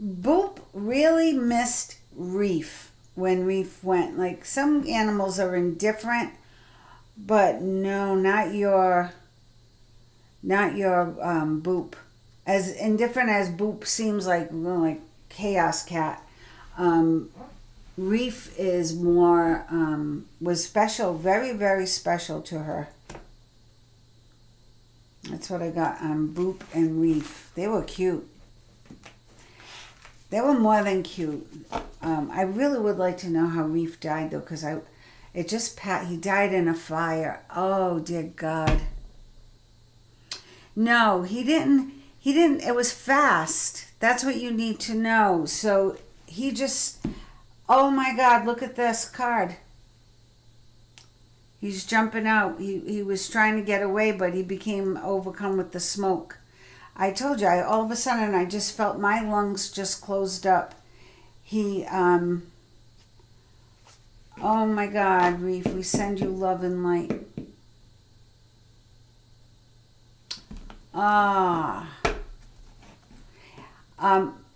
Boop really missed Reef when Reef went. Like, some animals are indifferent, but no, not your Boop. As indifferent as Boop seems like Chaos Cat. Reef is more, was special, very, very special to her. That's what I got on Boop and Reef. They were cute. They were more than cute. I really would like to know how Reef died, though, because he died in a fire. Oh, dear God. No, he didn't, it was fast. That's what you need to know. So he just... Oh my God, look at this card. He's jumping out. He was trying to get away, but he became overcome with the smoke. I told you, all of a sudden I just felt my lungs just closed up. Oh my God, Reef, we send you love and light. Ah.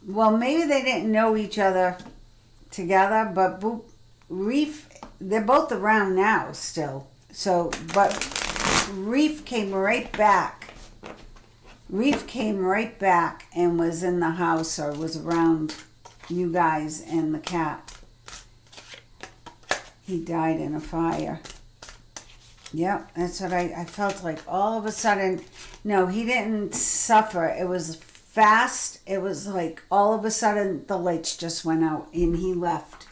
Well, maybe they didn't know each other together, but Reef, they're both around now still. So, but Reef came right back. Reef came right back and was in the house or was around you guys and the cat. He died in a fire. Yep, that's what I felt like. All of a sudden, no, he didn't suffer. It was fast. It was like all of a sudden the lights just went out and he left.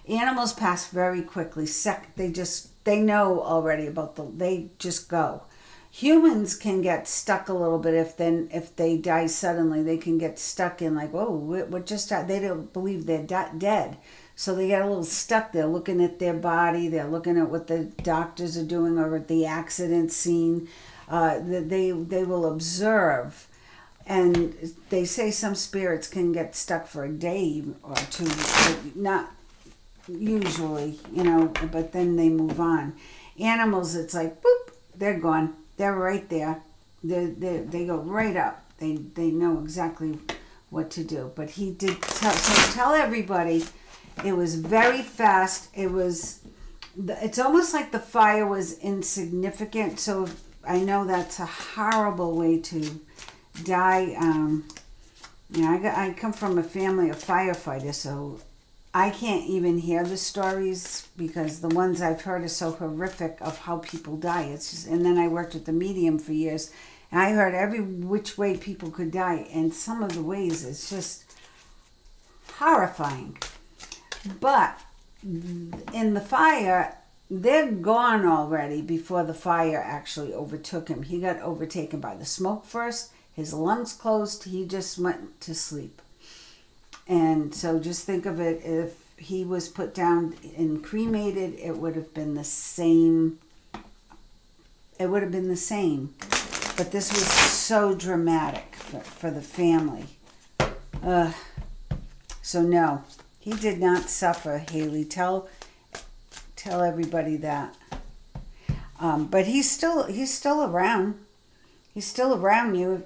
Animals pass very quickly. They know already about they just go. Humans can get stuck a little bit if they die suddenly. They can get stuck in like, whoa, what just died? They don't believe they're dead. So they get a little stuck there looking at their body. They're looking at what the doctors are doing or at the accident scene. They will observe. And they say some spirits can get stuck for a day or two. Not usually, but then they move on. Animals, it's like, boop, they're gone. They're right there. They go right up. They know exactly what to do. But he did tell everybody. It was very fast. It's almost like the fire was insignificant. So I know that's a horrible way to die. I come from a family of firefighters, so I can't even hear the stories because the ones I've heard are so horrific of how people die. It's just, and then I worked with the medium for years, and I heard every which way people could die, and some of the ways it's just horrifying. But in the fire, they're gone already before the fire actually overtook him. He got overtaken by the smoke first. His lungs closed. He just went to sleep. And so just think of it, if he was put down and cremated, it would have been the same. It would have been the same. But this was so dramatic for the family. So no. He did not suffer, Haley. Tell everybody that. But he's still around. He's still around you.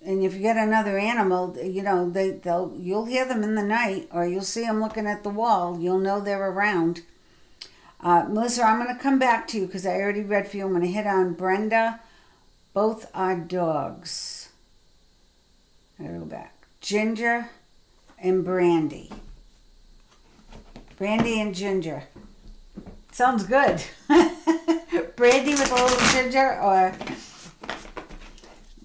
And if you get another animal, you'll hear them in the night, or you'll see them looking at the wall. You'll know they're around. Melissa, I'm going to come back to you because I already read for you. I'm going to hit on Brenda. Both are dogs. I gotta go back. Ginger and Brandy. Brandy and Ginger. Sounds good. Brandy with a little ginger, or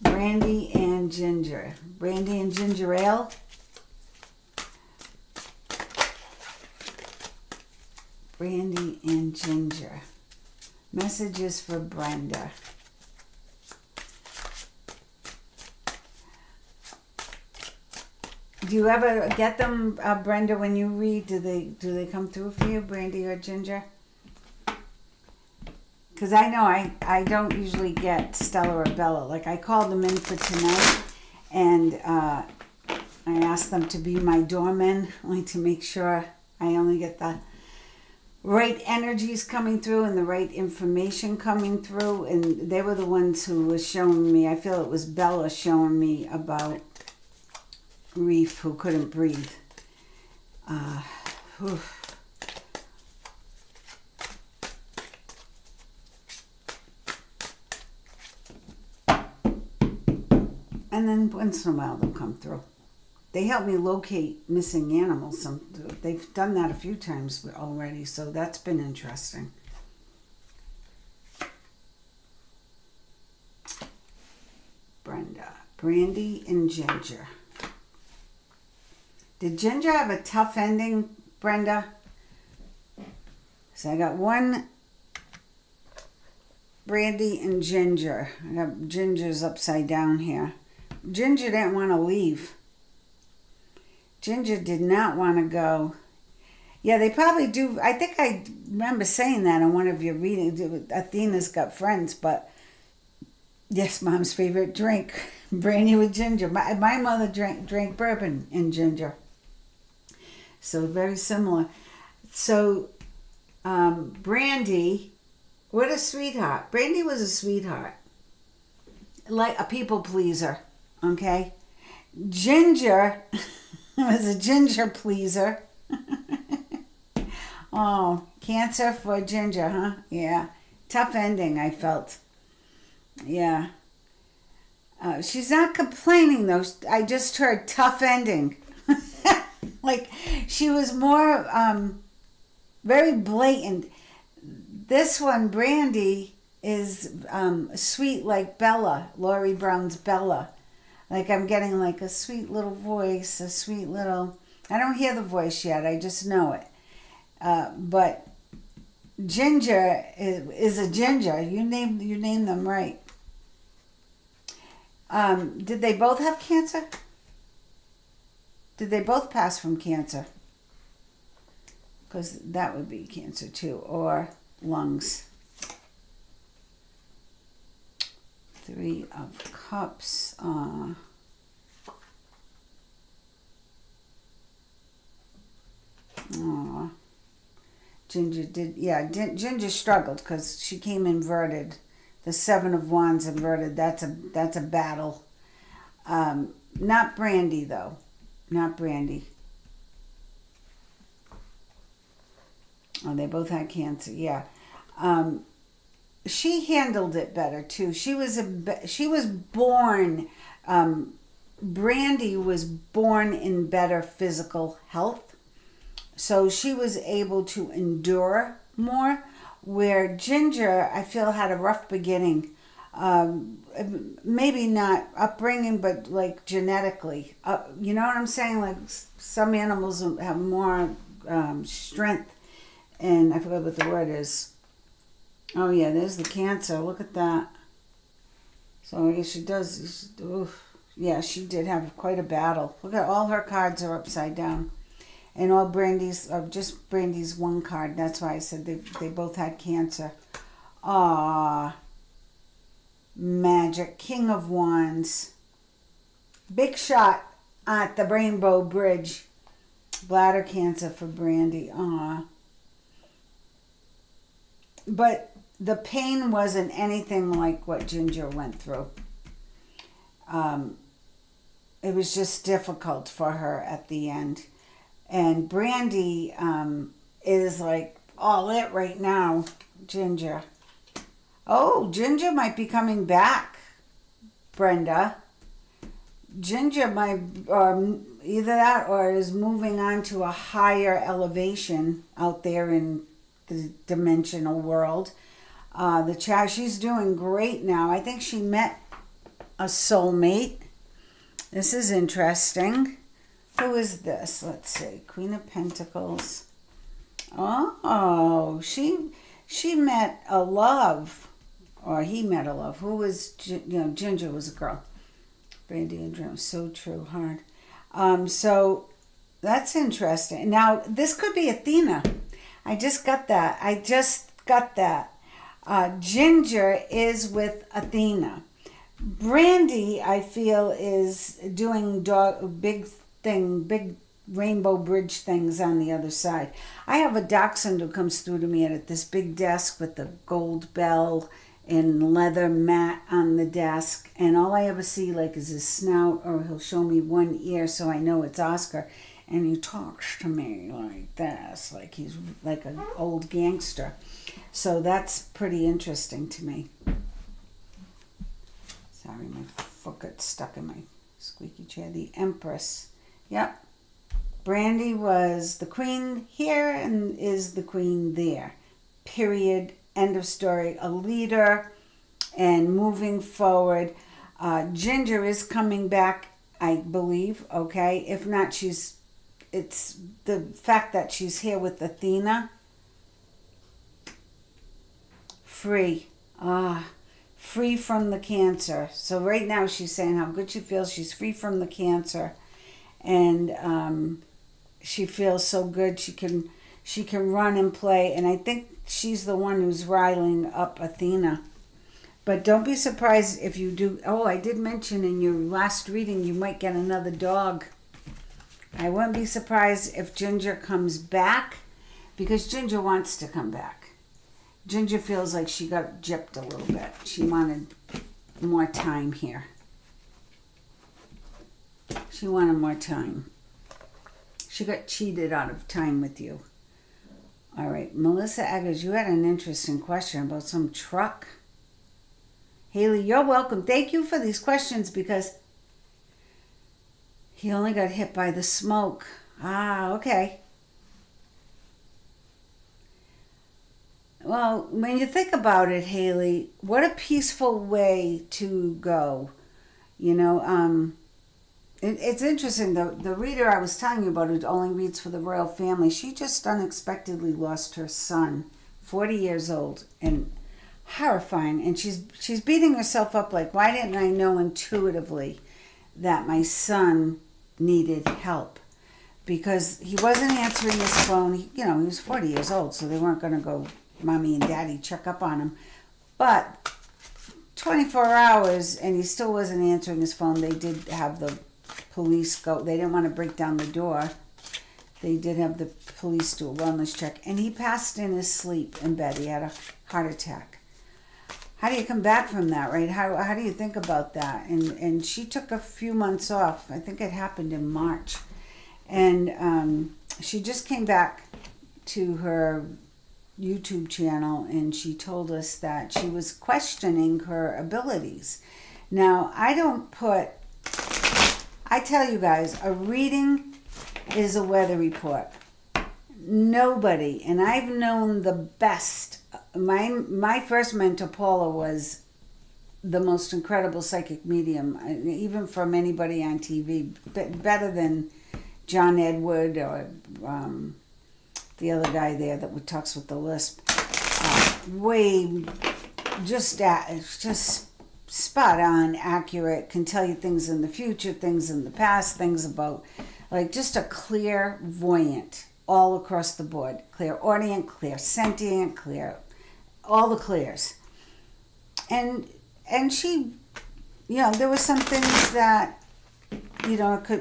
Brandy and Ginger. Brandy and Ginger Ale. Brandy and Ginger. Messages for Brenda. Do you ever get them, Brenda, when you read? Do they come through for you, Brandy or Ginger? Because I know I don't usually get Stella or Bella. Like, I called them in for tonight, and I asked them to be my doormen, only to make sure I only get the right energies coming through and the right information coming through. And they were the ones who were showing me, I feel it was Bella showing me about Reef, who couldn't breathe. And then once in a while they'll come through. They help me locate missing animals. They've done that a few times already, so that's been interesting. Brenda, Brandy, and Ginger. Did Ginger have a tough ending, Brenda? So I got one Brandy and Ginger. I got Ginger's upside down here. Ginger didn't want to leave. Ginger did not want to go. Yeah, they probably do. I think I remember saying that in one of your readings. Athena's got friends, but yes, Mom's favorite drink, brandy with ginger. My mother drank bourbon and ginger. So very similar. So Brandy, what a sweetheart. Brandy was a sweetheart. like a people pleaser, okay? Ginger was a ginger pleaser. Oh, Cancer for Ginger, huh? Yeah. Tough ending, I felt. Yeah. She's not complaining, though. I just heard tough ending. Like, she was more very blatant. This one, Brandy, is sweet like Bella, Laurie Brown's Bella. Like, I'm getting like a sweet little voice, a sweet little... I don't hear the voice yet, I just know it. But Ginger is a ginger. You name them right. Did they both have cancer? Did they both pass from cancer? Because that would be cancer too, or lungs. 3 of Cups. Ginger did, yeah. Ginger struggled because she came inverted. The 7 of Wands inverted. That's a battle. Not Brandy though. Not Brandy. Oh, they both had cancer. Yeah. She handled it better too. She was born. Brandy was born in better physical health, so she was able to endure more. Where Ginger, I feel, had a rough beginning. Maybe not upbringing, but like genetically. You know what I'm saying? Like some animals have more strength, and I forgot what the word is. Oh yeah, there's the Cancer. Look at that. So I guess she does. Oof. Yeah, she did have quite a battle. Look at all her cards are upside down. And all Brandy's, just Brandy's one card. That's why I said they both had cancer. Ah, Magic, King of Wands. Big shot at the Rainbow Bridge. Bladder cancer for Brandy. Ah. But the pain wasn't anything like what Ginger went through. It was just difficult for her at the end. And Brandy is like all it right now. Ginger. Oh, Ginger might be coming back, Brenda. Ginger might, or either that or is moving on to a higher elevation out there in the dimensional world. She's doing great now. I think she met a soulmate. This is interesting. Who is this? Let's see. Queen of Pentacles. Oh, she met a love, or he met a love. Who was, Ginger was a girl. Brandy and Dream. So true. Hard. So that's interesting. Now, this could be Athena. I just got that. Ginger is with Athena. Brandy, I feel, is doing big rainbow bridge things on the other side. I have a dachshund who comes through to me at this big desk with the gold bell and leather mat on the desk, and all I ever see is his snout, or he'll show me one ear so I know it's Oscar, and he talks to me like this, like he's like an old gangster. So that's pretty interesting to me. Sorry, my foot got stuck in my squeaky chair. The Empress. Yep. Brandy was the queen here and is the queen there. Period. End of story. A leader and moving forward. Ginger is coming back, I believe. Okay. If not, it's the fact that she's here with Athena. Free. Free from the cancer. So right now she's saying how good she feels. She's free from the cancer. And she feels so good she can run and play. And I think she's the one who's riling up Athena. But don't be surprised if you do. Oh, I did mention in your last reading you might get another dog. I wouldn't be surprised if Ginger comes back, because Ginger wants to come back. Ginger feels like she got gypped a little bit. She wanted more time here. She wanted more time. She got cheated out of time with you. All right, Melissa Eggers, you had an interesting question about some truck. Haley, you're welcome. Thank you for these questions because he only got hit by the smoke. Ah, okay. Well, when you think about it, Haley, what a peaceful way to go. You know, it's interesting. The reader I was telling you about who only reads for the royal family, she just unexpectedly lost her son, 40 years old, and horrifying. And she's beating herself up like, why didn't I know intuitively that my son needed help? Because he wasn't answering his phone. He was 40 years old, so they weren't going to go, mommy and daddy, check up on him. But 24 hours, and he still wasn't answering his phone. They did have the police go. They didn't want to break down the door. They did have the police do a wellness check. And he passed in his sleep in bed. He had a heart attack. How do you come back from that, right? How do you think about that? And she took a few months off. I think it happened in March. And she just came back to her YouTube channel and she told us that she was questioning her abilities. Now, I tell you guys, a reading is a weather report. Nobody, and I've known the best. My first mentor, Paula, was the most incredible psychic medium, even from anybody on TV, better than John Edward or the other guy there that talks with the lisp. Way just spot on, accurate, can tell you things in the future, things in the past, things about, like, just a clairvoyant all across the board. Clairaudient, clairsentient, clear, all the clears. And she, there were some things that,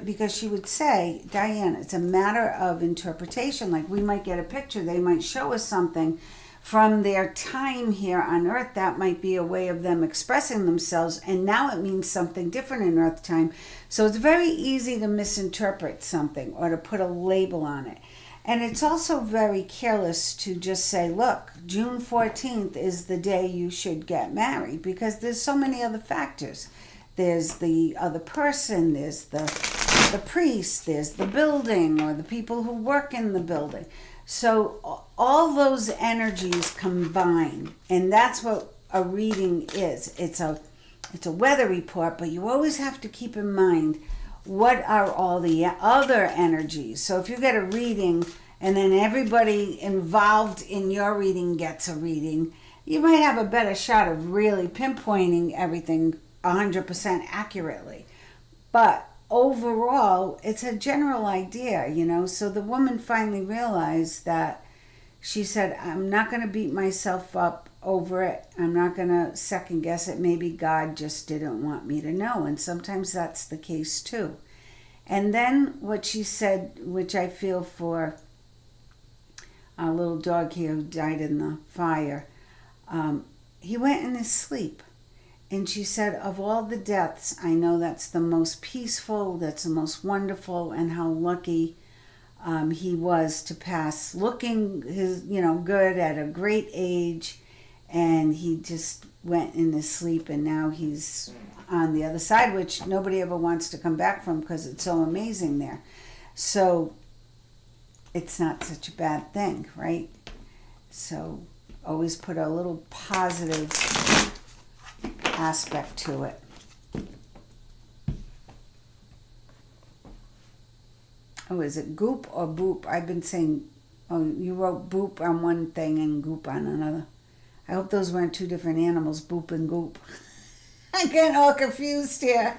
because she would say, Diane, it's a matter of interpretation. Like, we might get a picture, they might show us something from their time here on Earth. That might be a way of them expressing themselves, and now it means something different in Earth time. So it's very easy to misinterpret something or to put a label on it. And it's also very careless to just say, look, June 14th is the day you should get married, because there's so many other factors. There's the other person, there's the priest, there's the building or the people who work in the building. So all those energies combine, and that's what a reading is. It's a weather report, but you always have to keep in mind what are all the other energies. So if you get a reading and then everybody involved in your reading gets a reading, you might have a better shot of really pinpointing everything 100% accurately. But overall, it's a general idea, So the woman finally realized that, she said, I'm not going to beat myself up over it. I'm not going to second guess it. Maybe God just didn't want me to know. And sometimes that's the case too. And then what she said, which I feel for our little dog here who died in the fire, he went in his sleep. And she said, of all the deaths, I know that's the most peaceful, that's the most wonderful, and how lucky he was to pass looking good at a great age. And he just went in his sleep, and now he's on the other side, which nobody ever wants to come back from because it's so amazing there. So it's not such a bad thing, right? So always put a little positive aspect to it. Oh, is it goop or boop? I've been saying, you wrote boop on one thing and goop on another. I hope those weren't two different animals, boop and goop. I'm getting all confused here.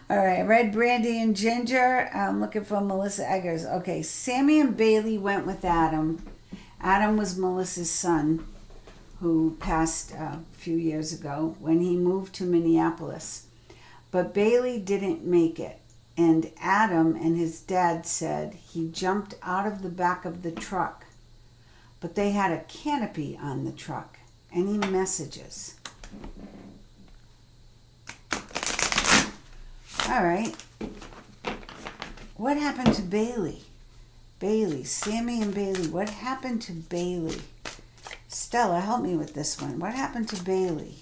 All right, red brandy and ginger. I'm looking for Melissa Eggers. Okay, Sammy and Bailey went with Adam. Adam was Melissa's son, who passed a few years ago when he moved to Minneapolis. But Bailey didn't make it. And Adam and his dad said he jumped out of the back of the truck. But they had a canopy on the truck. Any messages? All right. What happened to Bailey? Bailey, Sammy and Bailey. What happened to Bailey? Stella, help me with this one. What happened to Bailey?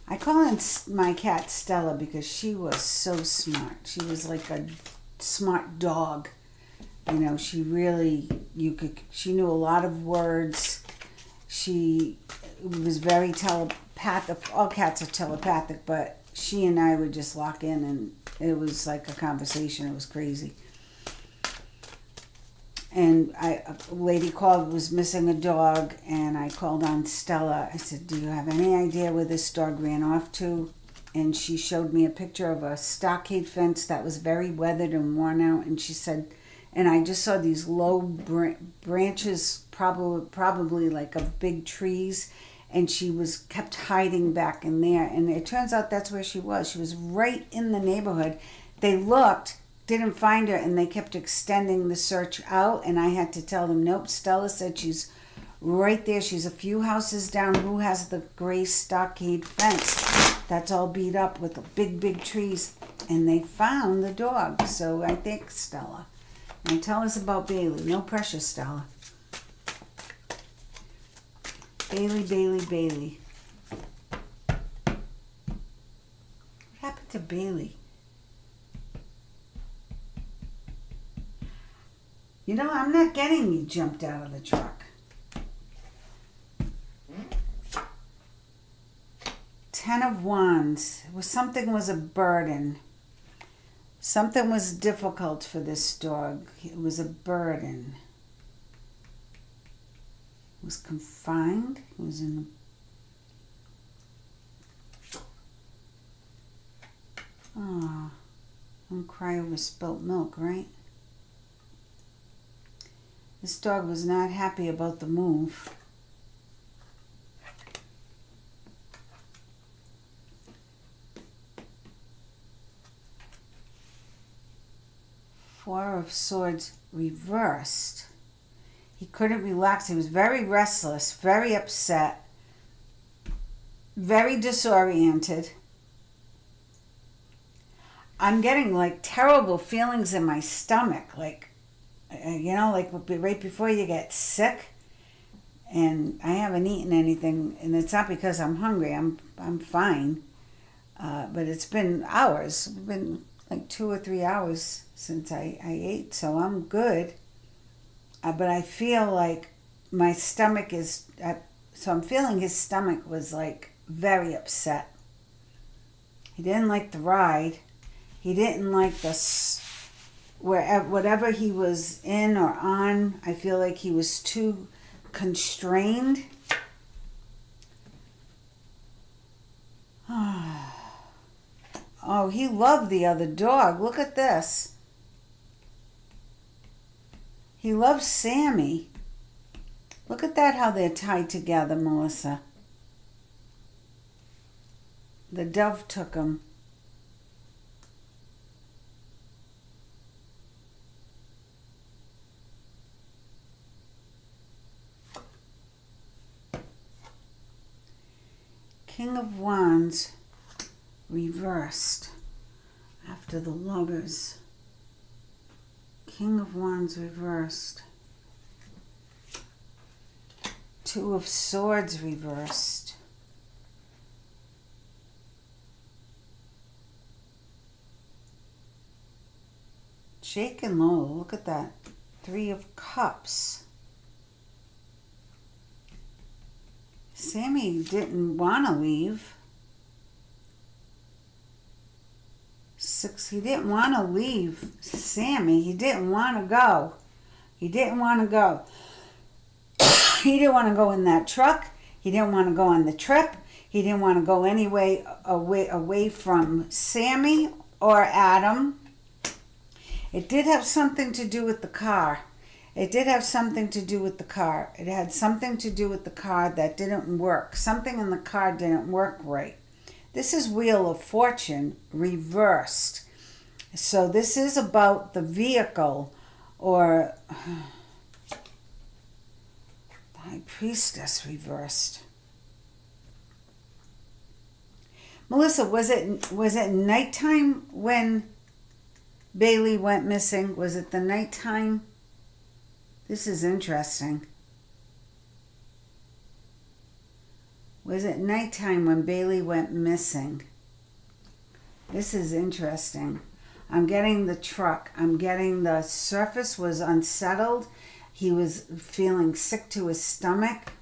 I call my cat Stella because she was so smart. She was like a smart dog. You know, she really, she knew a lot of words. She was very telepathic. All cats are telepathic, but she and I would just lock in and it was like a conversation. It was crazy. And a lady called, was missing a dog, and I called on Stella. I said, do you have any idea where this dog ran off to? And she showed me a picture of a stockade fence that was very weathered and worn out. And she said, and I just saw these low branches, probably like of big trees. And she kept hiding back in there. And it turns out that's where she was. She was right in the neighborhood. They looked, didn't find her, and they kept extending the search out. And I had to tell them, nope, Stella said she's right there. She's a few houses down. Who has the gray stockade fence that's all beat up with the big trees? And they found the dog. So I think Stella. Now tell us about Bailey. No pressure, Stella. Bailey, Bailey, Bailey. What happened to Bailey? You know, I'm not getting you jumped out of the truck. 10 of Wands. Something was a burden. Something was difficult for this dog. It was a burden. It was confined. It was in... Oh, don't cry over spilt milk, right? This dog was not happy about the move. Four of Swords reversed. He couldn't relax. He was very restless, very upset, very disoriented. I'm getting like terrible feelings in my stomach, like, you know, like right before you get sick. And I haven't eaten anything, and it's not because I'm hungry. I'm fine, but it's been hours. It's been like 2 or 3 hours since I ate, so I'm good. But I feel like my stomach is, so I'm feeling his stomach was like very upset. He didn't like the ride. He didn't like whatever he was in or on. I feel like he was too constrained. Oh, he loved the other dog. Look at this. He loves Sammy. Look at that, how they're tied together, Melissa. The dove took him. King of Wands reversed after the Lovers. King of Wands reversed. Two of Swords reversed. Jake and Lola, look at that. Three of Cups. Sammy didn't want to leave. He didn't want to leave. Sammy, he didn't want to go. He didn't want to go. He didn't want to go in that truck. He didn't want to go on the trip. He didn't want to go away from Sammy or Adam. It did have something to do with the car. It did have something to do with the car. It had something to do with the car that didn't work. Something in the car didn't work right. This is Wheel of Fortune reversed. So this is about the vehicle, or the High Priestess reversed. Melissa, was it nighttime when Bailey went missing? Was it the nighttime? This is interesting. Was it nighttime when Bailey went missing? This is interesting. I'm getting the truck. I'm getting the surface was unsettled. He was feeling sick to his stomach.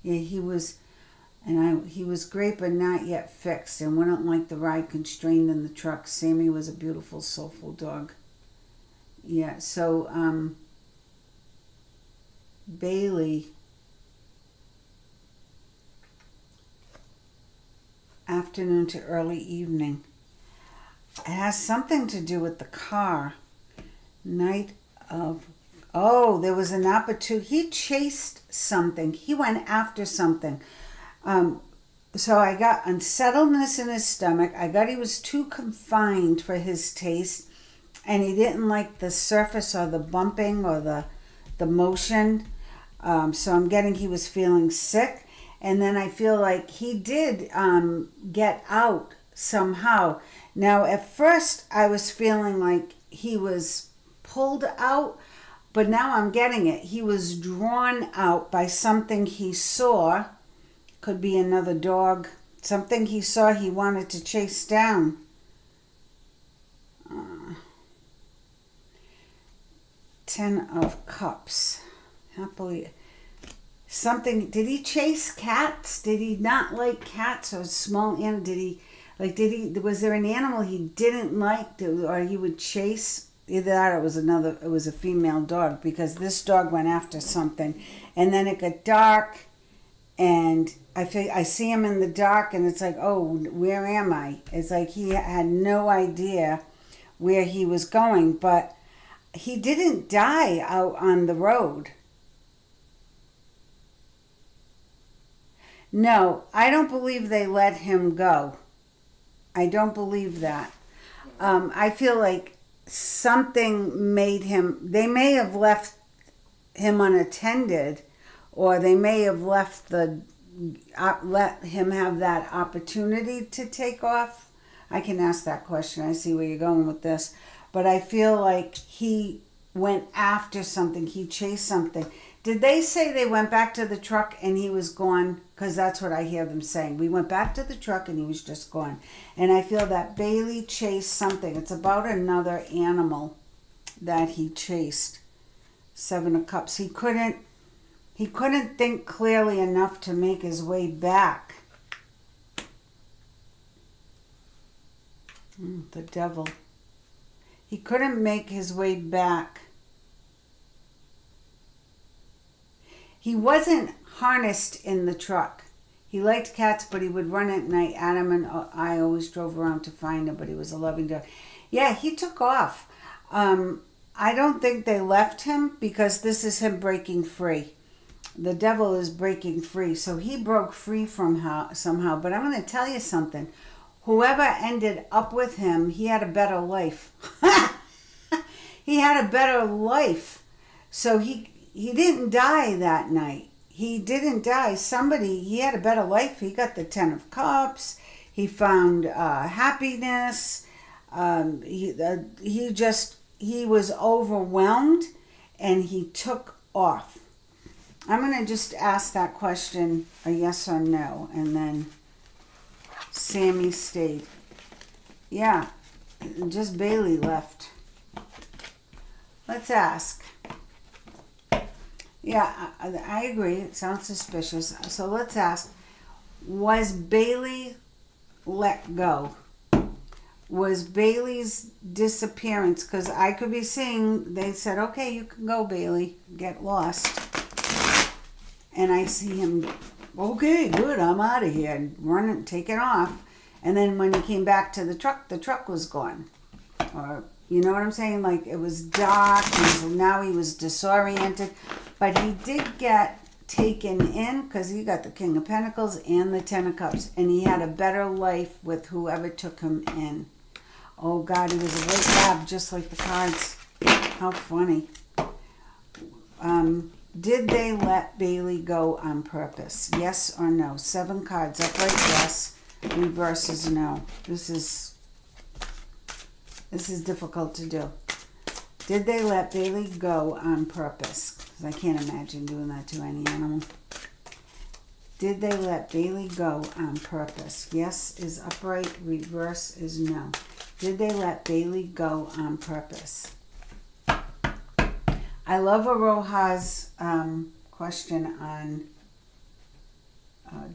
Yeah, he was, he was great but not yet fixed and wouldn't like the ride constrained in the truck. Sammy was a beautiful, soulful dog. Yeah, so Bailey, afternoon to early evening. It has something to do with the car. Night of, oh, there was an opportunity. He chased something. He went after something. So I got unsettledness in his stomach. I got he was too confined for his taste, and he didn't like the surface or the bumping or the motion. So I'm getting he was feeling sick. And then I feel like he did get out somehow. Now, at first, I was feeling like he was pulled out, but now I'm getting it. He was drawn out by something he saw. Could be another dog. Something he saw he wanted to chase down. 10 of Cups. Happily. Something, did he chase cats? Did he not like cats or small animals? Was there an animal he didn't like or he would chase? Either that or it was a female dog, because this dog went after something. And then it got dark and I see him in the dark and it's like, oh, where am I? It's like he had no idea where he was going, but he didn't die out on the road. No, I don't believe they let him go. I don't believe that. I feel like something made him, they may have left him unattended, or they may have let him have that opportunity to take off. I can ask that question. I see where you're going with this. But I feel like he went after something. He chased something. Did they say they went back to the truck and he was gone? Because that's what I hear them saying. We went back to the truck and he was just gone. And I feel that Bailey chased something. It's about another animal that he chased. 7 of Cups. He couldn't think clearly enough to make his way back. The Devil. He couldn't make his way back. He wasn't harnessed in the truck. He liked cats, but he would run at night. Adam and I always drove around to find him, but he was a loving dog. Yeah, he took off. I don't think they left him, because this is him breaking free. The Devil is breaking free. So he broke free somehow. But I'm going to tell you something. Whoever ended up with him, he had a better life. He had a better life. So he didn't die that night. He didn't die. He had a better life. He got the 10 of Cups. He found happiness. He was overwhelmed and he took off. I'm going to just ask that question, a yes or no, and then Sammy stayed. Yeah, just Bailey left. Let's ask. Yeah, I agree. It sounds suspicious. So let's ask, was Bailey let go? Was Bailey's disappearance, because I could be seeing, they said, okay, you can go, Bailey, get lost. And I see him, okay, good, I'm out of here, running, taking off. And then when he came back to the truck was gone. Or, you know what I'm saying? Like, it was dark, and now he was disoriented. But he did get taken in, because he got the King of Pentacles and the 10 of Cups. And he had a better life with whoever took him in. Oh, God, he was a white lab, just like the cards. How funny. Did they let Bailey go on purpose? Yes or no? 7 cards. Upright, yes. Reverse is no. This is difficult to do. Did they let Bailey go on purpose? Because I can't imagine doing that to any animal. Did they let Bailey go on purpose? Yes is upright. Reverse is no. Did they let Bailey go on purpose? I love Aroha's question on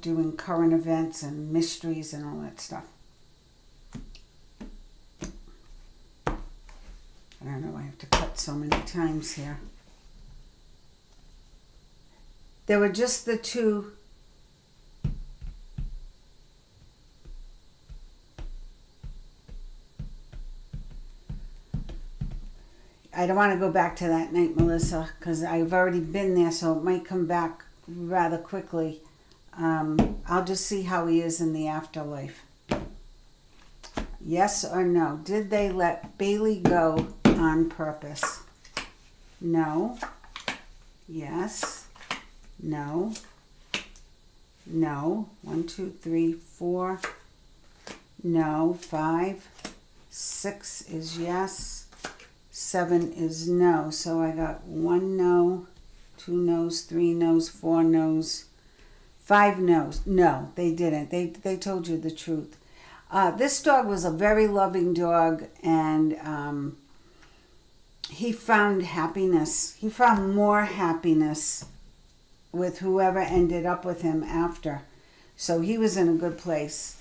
doing current events and mysteries and all that stuff. I don't know, I have to cut so many times here. There were just the two. I don't want to go back to that night, Melissa, because I've already been there, so it might come back rather quickly. I'll just see how he is in the afterlife. Yes or no? Did they let Bailey go on purpose? No. Yes. No. No. 1, 2, 3, 4. No. 5. 6 is yes. 7 is no. So I got 1 no, 2 no's, 3 no's, 4 no's, 5 no's. No, they didn't. They told you the truth. This dog was a very loving dog, and he found happiness. He found more happiness with whoever ended up with him after. So he was in a good place.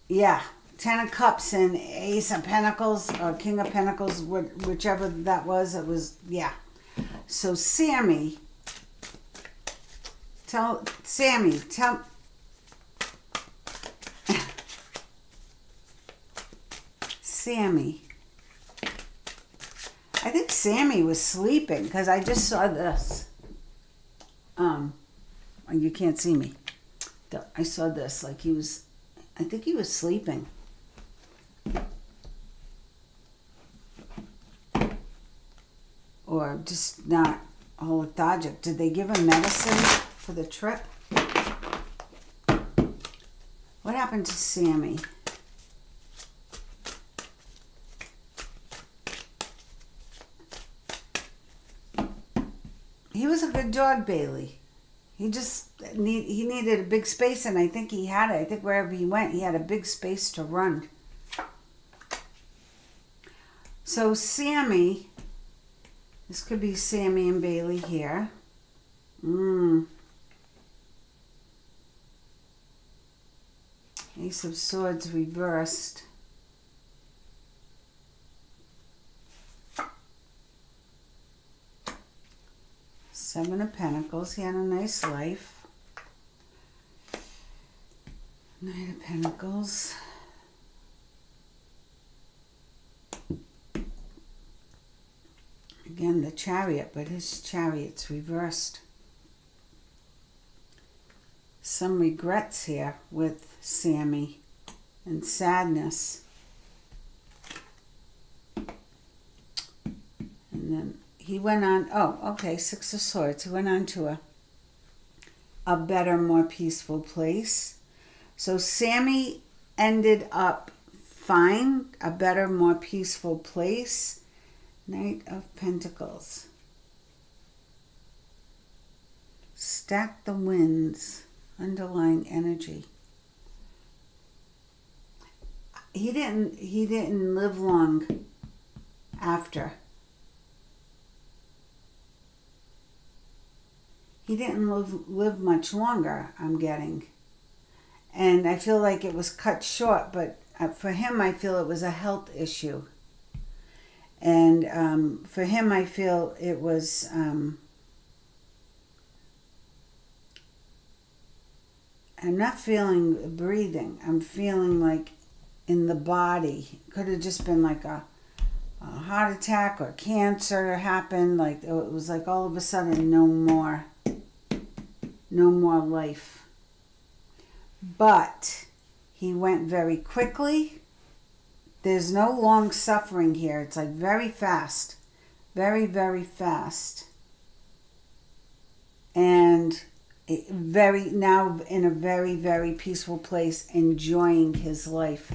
Yeah. 10 of Cups and Ace of Pentacles or King of Pentacles, whichever that was, it was, yeah. So Sammy, Sammy, I think Sammy was sleeping because I just saw this. You can't see me. I saw this, like he was, I think he was sleeping. Or just not all lethargic. Did they give him medicine for the trip? What happened to Sammy? He was a good dog, Bailey. He just he needed a big space, and I think he had it. I think wherever he went, he had a big space to run. So Sammy, this could be Sammy and Bailey here. Ace of Swords reversed. Seven of Pentacles. He had a nice life. Knight of Pentacles. Again, the Chariot, but his Chariot's reversed. Some regrets here with Sammy and sadness. And then he went on, okay, 6 of Swords. He went on to a better, more peaceful place. So Sammy ended up fine, a better, more peaceful place. Knight of Pentacles. Stack the winds. Underlying energy. He didn't live long after. He didn't live much longer, I'm getting. And I feel like it was cut short, but for him, I feel it was a health issue. And for him, I feel it was I'm not feeling breathing. I'm feeling like in the body. Could have just been like a heart attack or cancer happened. Like it was like all of a sudden no more life. But he went very quickly. There's no long suffering here. It's like very fast. Very, very fast. and very now in a very, very peaceful place, enjoying his life.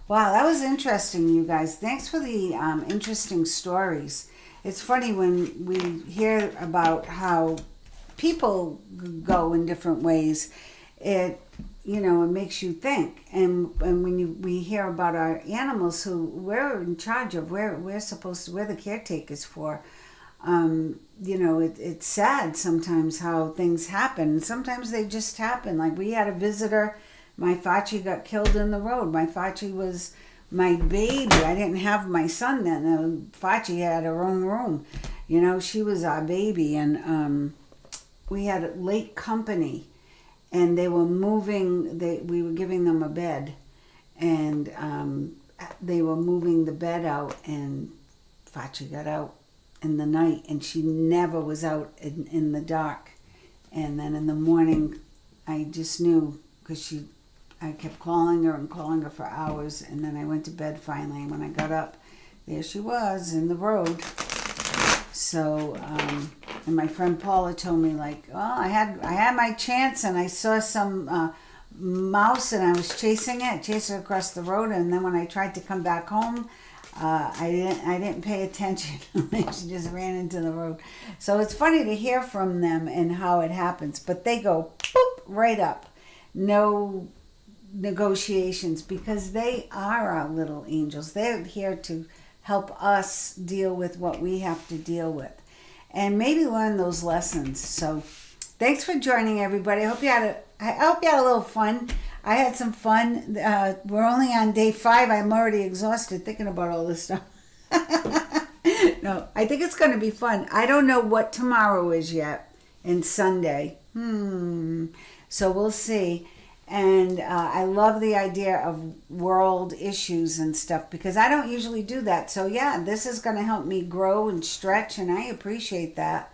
Wow, that was interesting, you guys. Thanks for the interesting stories. It's funny when we hear about how people go in different ways. It it makes you think. And when we hear about our animals who we're in charge of, we're the caretakers for. It's sad sometimes how things happen. Sometimes they just happen. Like we had a visitor, my Fachi got killed in the road. My Fachi was my baby. I didn't have my son then. Fachi had her own room. She was our baby, and we had late company, and they were moving. We were giving them a bed, and they were moving the bed out, and Fachi got out in the night, and she never was out in the dark. And then in the morning, I just knew because I kept calling her and calling her for hours, and then I went to bed finally. And when I got up, there she was in the road. So, and my friend Paula told me, like, oh, I had my chance, and I saw some mouse, and I was chasing her across the road, and then when I tried to come back home, I didn't pay attention. She just ran into the road. So it's funny to hear from them and how it happens, but they go boop right up. No negotiations, because they are our little angels. They're here to help us deal with what we have to deal with and maybe learn those lessons. So thanks for joining, everybody. I hope you had a little fun. I had some fun. We're only on day 5. I'm already exhausted thinking about all this stuff. No, I think it's going to be fun. I don't know what tomorrow is yet, and Sunday. So we'll see. And I love the idea of world issues and stuff, because I don't usually do that. So yeah, this is going to help me grow and stretch, and I appreciate that.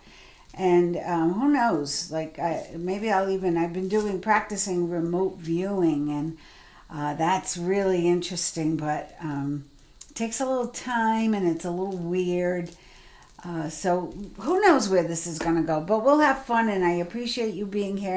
And who knows, like I've been practicing remote viewing, and that's really interesting, but it takes a little time and it's a little weird. So who knows where this is going to go, but we'll have fun, and I appreciate you being here.